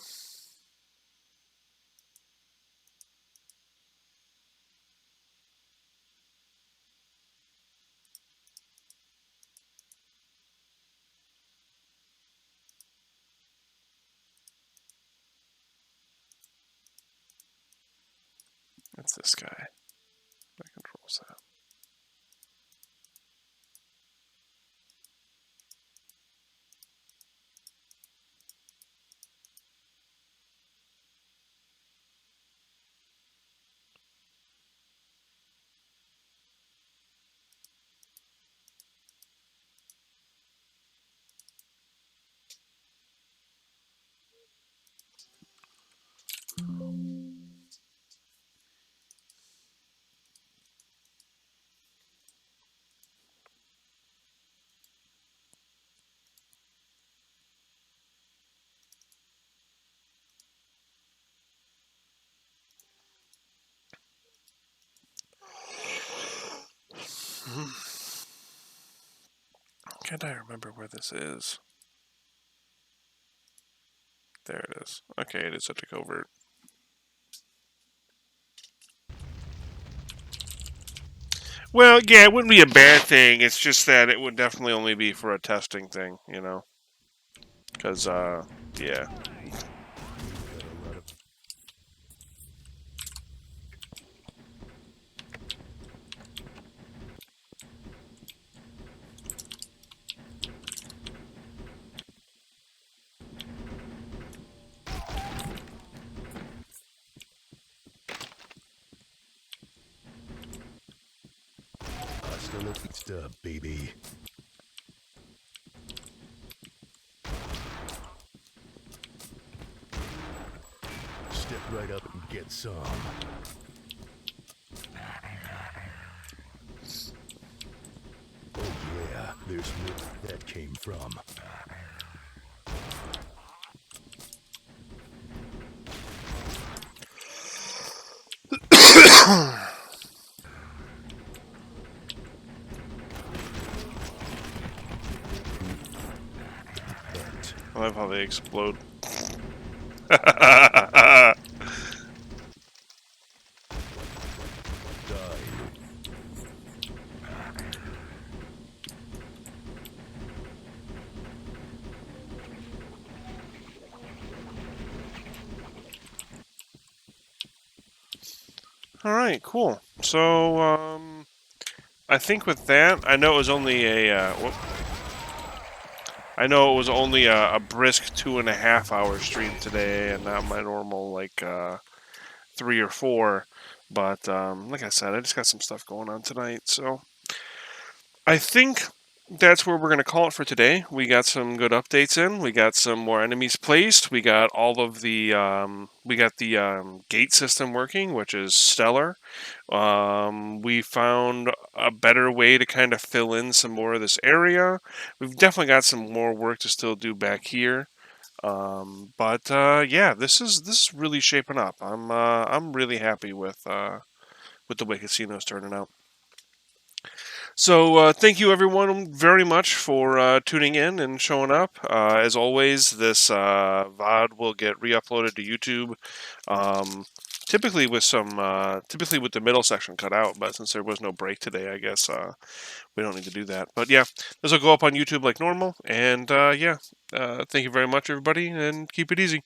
It's this guy that controls that. Can't I remember where this is? There it is. Okay, it is such a covert. Well, yeah, it wouldn't be a bad thing. It's just that it would definitely only be for a testing thing, you know? Because, yeah. Hasta la vista, baby. Step right up and get some. Oh yeah, there's more where that came from. I love how they explode. All right, cool. So, I think with that, I know it was only a brisk 2.5 hour stream today, and not my normal like 3 or 4. But like I said, I just got some stuff going on tonight, so I think that's where we're going to call it for today. We got some good updates in. We got some more enemies placed. We got all of the gate system working, which is stellar. We found a better way to kind of fill in some more of this area. We've definitely got some more work to still do back here. But yeah, this is really shaping up. I'm really happy with the way Casino's turning out. So thank you everyone very much for tuning in and showing up. As always, this VOD will get re-uploaded to YouTube. Typically with the middle section cut out, but since there was no break today, I guess we don't need to do that. But yeah, this will go up on YouTube like normal. And yeah, thank you very much, everybody, and keep it easy.